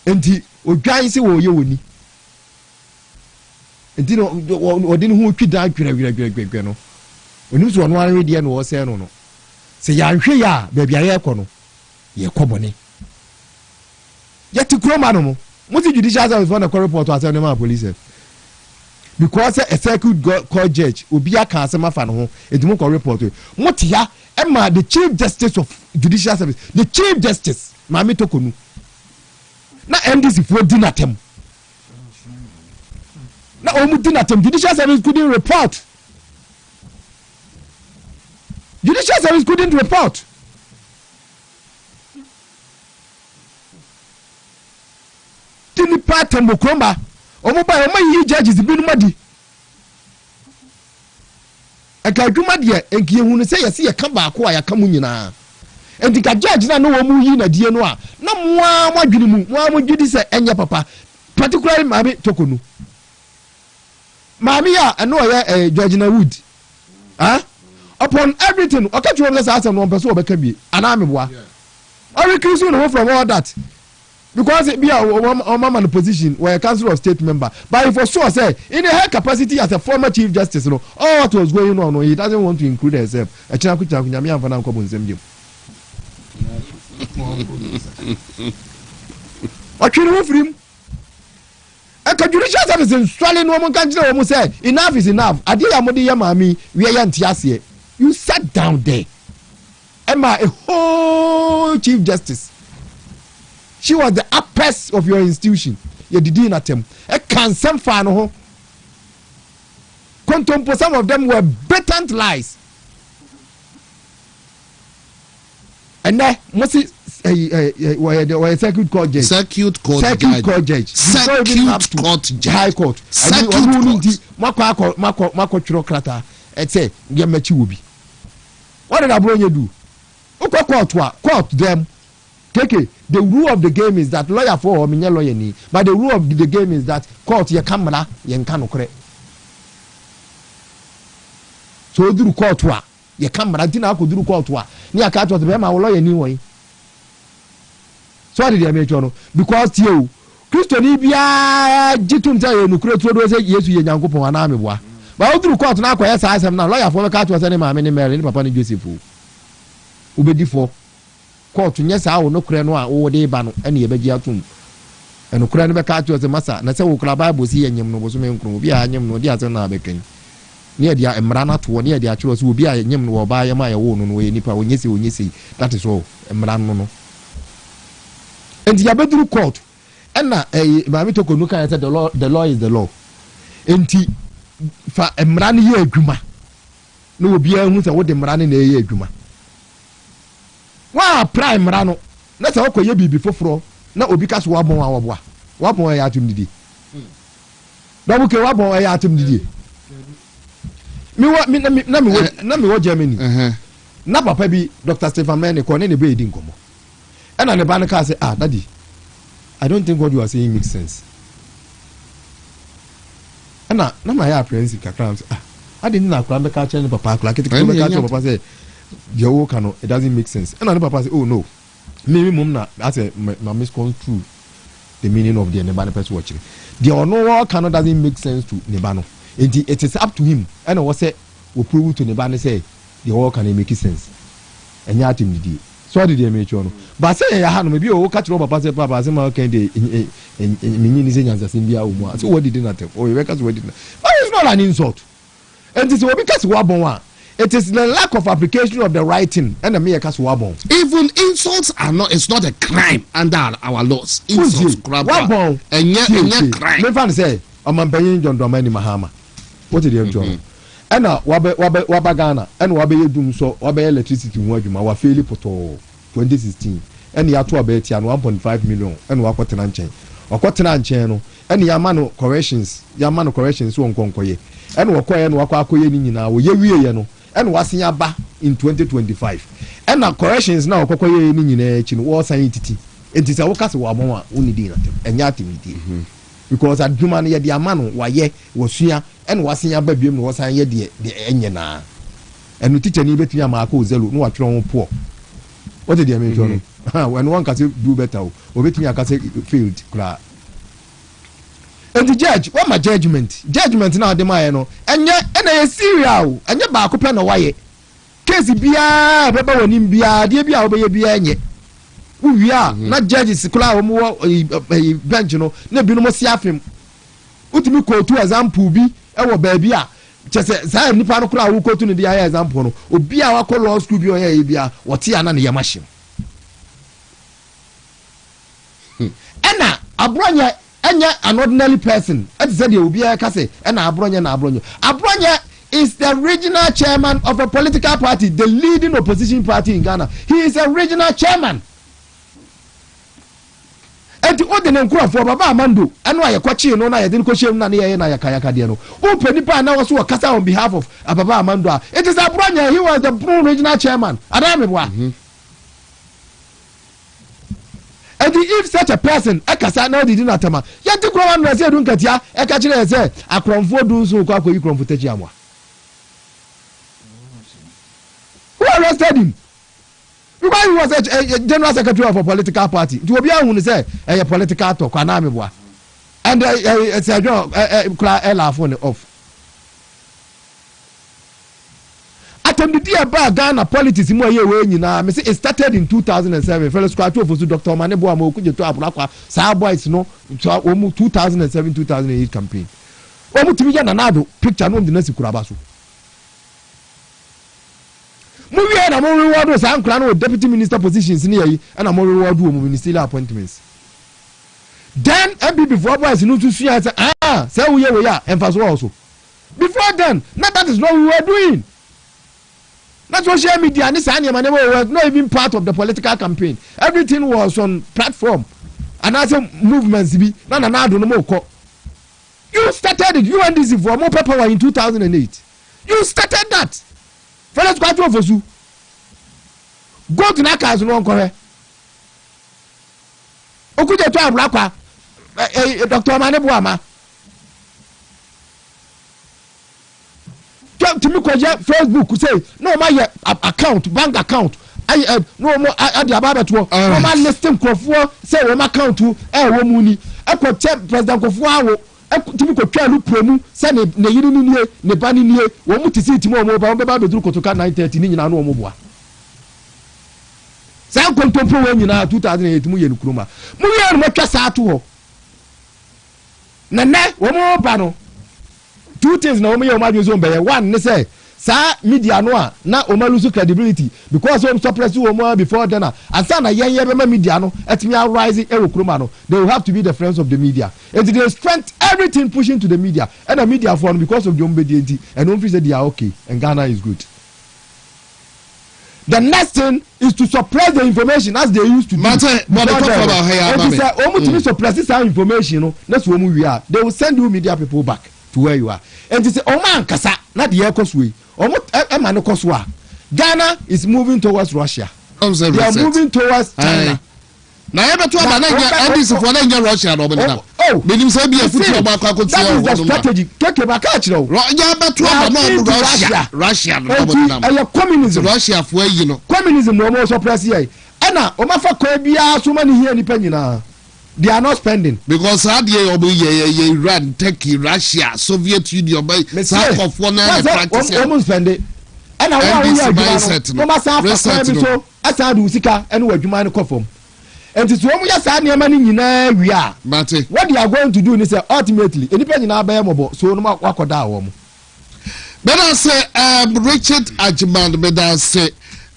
Enti odwan se wo ye woni. Enti no odin hu twida gwere no. Onim so ono anwe de no wo se no. Se ya hwe ya ba bia ye kɔ no. Ye kɔ bone. Yet kroma no mo. Mo ti judicial service for the report to asem na police. Because a circuit court judge obi aka asema fa no ho edimo ko report motia ema the chief justice of judicial service the chief justice Mami Tokonu na NDC for dinatem na omu dinatem judicial service couldn't report tini pattern mokromba omo ba omo yi judges binu madi aka dwuma de enkie hu no say yesi ye ka ba ko a ya ka mu nyina enti ka judge na no omo yi na die no a na moa modwini mu moa modwidi se enye papa particularly Mami Tokonu Mami ya eno ye George na Wood upon everything okay you want say no person obeka bi ana ameboa or recuse no from all that. Because it be a man position where a council of state member, but if for sure say in her capacity as a former chief justice, all what was going on, he doesn't want to include himself. A chinakucha kunyamia mfana nko bonzemje. What you know for him? A judicial service in swallowing woman country almost say enough is enough. Adia modi ya mami we are yantiasie. You sat down there. Emma a whole chief justice. She was the apex of your institution. You did in attempt. A can some fan ho. Contempo, some of them were blatant lies. And then Moses circuit court judge. Circuit court judge. High court. Mako churokrata. Say, Yamachi will be. What did Abronya do? Court them. Take the rule of the game is that lawyer for minya lawyer ni, but the rule of the game is that court ye camera ye nka no kore. So duru court wa ye camera ntina ko duru court wa ni aka to be ma lawyer ni won. So what did they make no? Because you Christo ni bia jitum ta ye no kure to do say Yesu ye Nyankopon ana ameboa. But duru court na akoye sa asem na lawyer for ka to say ni ma me ni Mary ni papa ni Joseph. Ubedi for court nyesa wo no kure no a wo de ba no ene ye bagi atum eno kure no be ka atu masa na se wo kura bible si yenyem no bo so me nkru obi a nyem no di ase na bekan ne dia emra na to ne dia chiro so obi a nyem no wo ba ye ma ye wo no no ye nipa onyesi that is all emra no and yabeduru court ɛna maame toko no kan say the law is the law enti fa mmara no yɛ adwuma na obi ahu sɛ wo de mmara no na yɛ adwuma wa prime mmara no na sɛ wokɔ yɛ bibi foforo na obi ka so wabɔn awɔboa wabɔn yɛ atum didi dabu ke wabɔn yɛ atum didi mi wo Germany na papa bi Dr. Stefan Mene ko ne be edi nkomo ɛna ne ba no ka say daddy I don't think what you are saying makes sense ɛna na ma ya appearance kakra I didn't know akra be ka kyerɛ ne papa akra kete be ka kyerɛ papa say the wo ka no it doesn't make sense ɛna ne papa say oh no me mum na I say my misconstrue the meaning of the neba ne person watching the ono ka no doesn't make sense to neba no it is up to him ɛna wo say we prove to neba ne say the all can make sense enya atim didi so did they make no but say ya ha no maybe o ka kyerɛ papa say papa say ma kan de minyi ni say nyansa sin bia o mu so what did not tell or you work as what did not but it's not an insult and this will be case wabon it is the lack of application of the writing and the mere case wabon even insults are not it's not a crime under our laws insults wabon enya crime me fan say omampanyin John Dramani Mahama what did you do ɛna waba Ghana ɛna wabe yedum so wabe electricity ho adwuma wa faili poto 2016 ɛna ya to aba tia no 1.5 million ɛna wakɔtena nkyɛn no ɛna ya ma no corrections wo nkonkoye ɛna wɔkɔye no wakɔye ni nyina wo ye wieye no ɛna wasenya ba in 2025 ɛna corrections na wɔkɔye ni nyina echi no wo san titi enti sɛ wo kase wo abon a wo ni di na tem ɛnya atimidi because adwuma no ye de ama no waye wosua ɛna wasenya ba biem no wasan ye de enye na ɛno teacher ni betumi ama aka ozelo no watwerɛ ho poor what did you mean no when one can say do better o betumi aka say failed kra and the judge what my judgment na de ma ye no enye na ye serial enye ba ko pe na waye case bia beba woni bia de bia wo be ye bia enye uwia na judges kula wo mo bench no na bi no mo si afem utimi kotu example bi e wo ba bia chese za nipa no kula wo kotu no de ya example no obi a wakọ law school bi o ya bia wote ana na ye machine ena abronya enya an ordinary person et said you obi a ka say ena abronya is the regional chairman of a political party, the leading opposition party in Ghana. He is a regional chairman. And the ordinary for Baba Amando, and why a kwachi no na didn't question na ya kayaka diano. Open nipa na was kasa on behalf of Baba Amando. It is Abronya, he was the regional chairman. Adamebwa. And if such a person, Ekasa now did not tama. Yet the Crown was here, don't get ya, Ekachina said, a crown for do so, Kwaku, you crown for Tejiamwa. Who arrested him? Because he was a general secretary of a political party. To be able to say a political talk, and it's a job, Ella phone off. Attended the about Ghana politics more year when you know, it started in 2007. Fellow squad to Dr. Manebo Mokujo to Abraqua, Boys, no, 2007 2008 campaign. Omutimija Nanado picture no the Nasi Kurabasu. Movie and a more reward was Uncle deputy minister positions near you and a more reward ministerial appointments. Then, and before boys, no to see, I said, so we are, and fast also. Before then, not that is what we were doing. Not social media, and this animal was not even part of the political campaign. Everything was on platform. And as a movements be, none and I don't know. You started it, you and this for more paper in 2008. You started that. Fellas go to Fosu. Go to Nakas no correct. Okuja to Abraqua. Dr. Manebo to me Facebook say no my account bank account no more adi ababa to no my listing crofo say we account to wo muni check president crofo awo to me twa lu promu say ne yiri ni ne ba ni nie wo mu tisi timo mo ba be duru kotoka 9:30 ni nyina no mo boa say kontompo we nyina 2008 mu ye nukroma mu ye no twa sa to ho na wo mo ba no two things na wo me your madu zo be one ne say sa media no na o ma lose credibility because o suppress o mo before then and say na yen be media no etimi rise ewokroma no they will have to be the friends of the media and they spent everything pushing to the media and the media for because of the ombedi and don't feel say they are okay and Ghana is good. The next thing is to suppress the information as they used to do. But talk about here. Suppress this information, no. That's what we are. They will send you media people back to where you are. And they say, "Oh man, Nkansah, not the air cosway. Oh, Ghana is moving towards Russia. They are moving towards China." Na ebe to aba na NDC for na nya Russia no bena. Oh, menim say be a future about Kwaku. That is the strategy. Take back achiro. Ya ebe to aba na Russia no bena. Communism. Russia for you know. Communism no more suppress here. Ena o ma fa kwa bia so many here ni nyina. They are not spending because had ye Iran, Turkey, Russia, Soviet Union by south of one and practice. Almost spending. And I want no matter so asa do sika enu adwuma ne kofom. And it's one we are saying nyina we are. What they are going to do is ultimately enipa nyina ba yemobo so no wakoda wo mo. Then I say Richard Ajman me say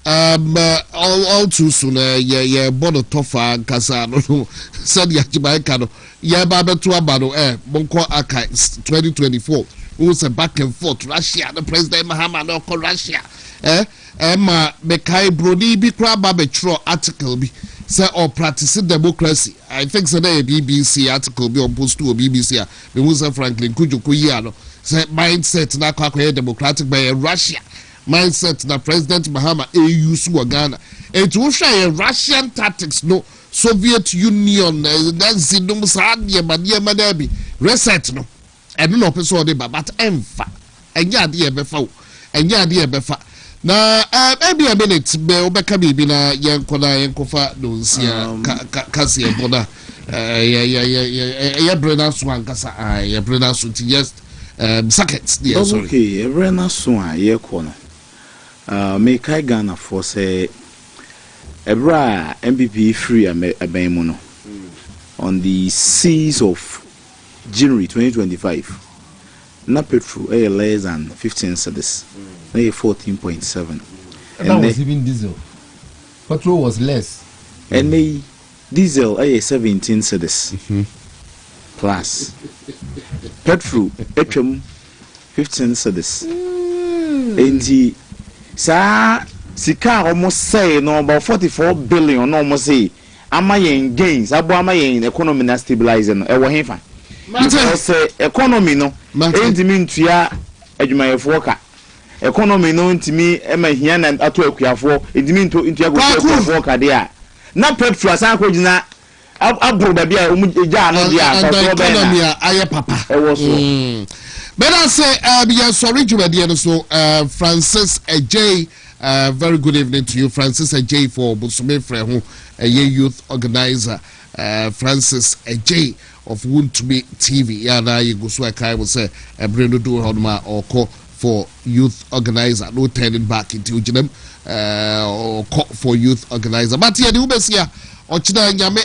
all too soon yeah bono tofa Nkansah no said Ajman no yeah ba beto abano monko aka 2024 who say back and forth Russia the president Mahama no ko Russia ma mekai broni bi kra ba betro article bi say or practice democracy. I think say the BBC article be on post to BBC me who say Franklin Kujuku yi ano say mindset na kwa democratic by Russia mindset na President Mahama use wo Ghana it will share Russian tactics no Soviet Union Nazi no sa de ma da bi reset no eno no person de ba but emfa enya de e befa enya de e befa na maybe a minute be obeka bibi na yenkofa no nsia kasi e bona ya brena so Nkansah ya brena so just seconds there sorry okay brena so ye ko no me kai Ghana for say ebra MPP free aben mu no on the 6th of January 2025 na petrol less than 15 cedis. 14.7 and that was even diesel. Petrol was less and diesel 17 cedis plus petrol 15 cedis and sa sika almost say no about 44 billion no almost say ama yen gains abo ama yen economy na stabilize no e wo hefa because economy no endimi ntua adwumayefo ka economy no ntimi emahia na ato akuafo endimi ntua akuafo ka de a na petrol asan ko gina abro da bia eja no dia so be economy aye papa e wo so but I say yeah sorry to the so Francis J very good evening to you Francis J for Busume Frehu a youth organizer Francis J of WONTUMI TV ya na you go so I will say Brendo do honma or call for youth organizer no turning back into them or call for youth organizer but here the ubesia or china nyame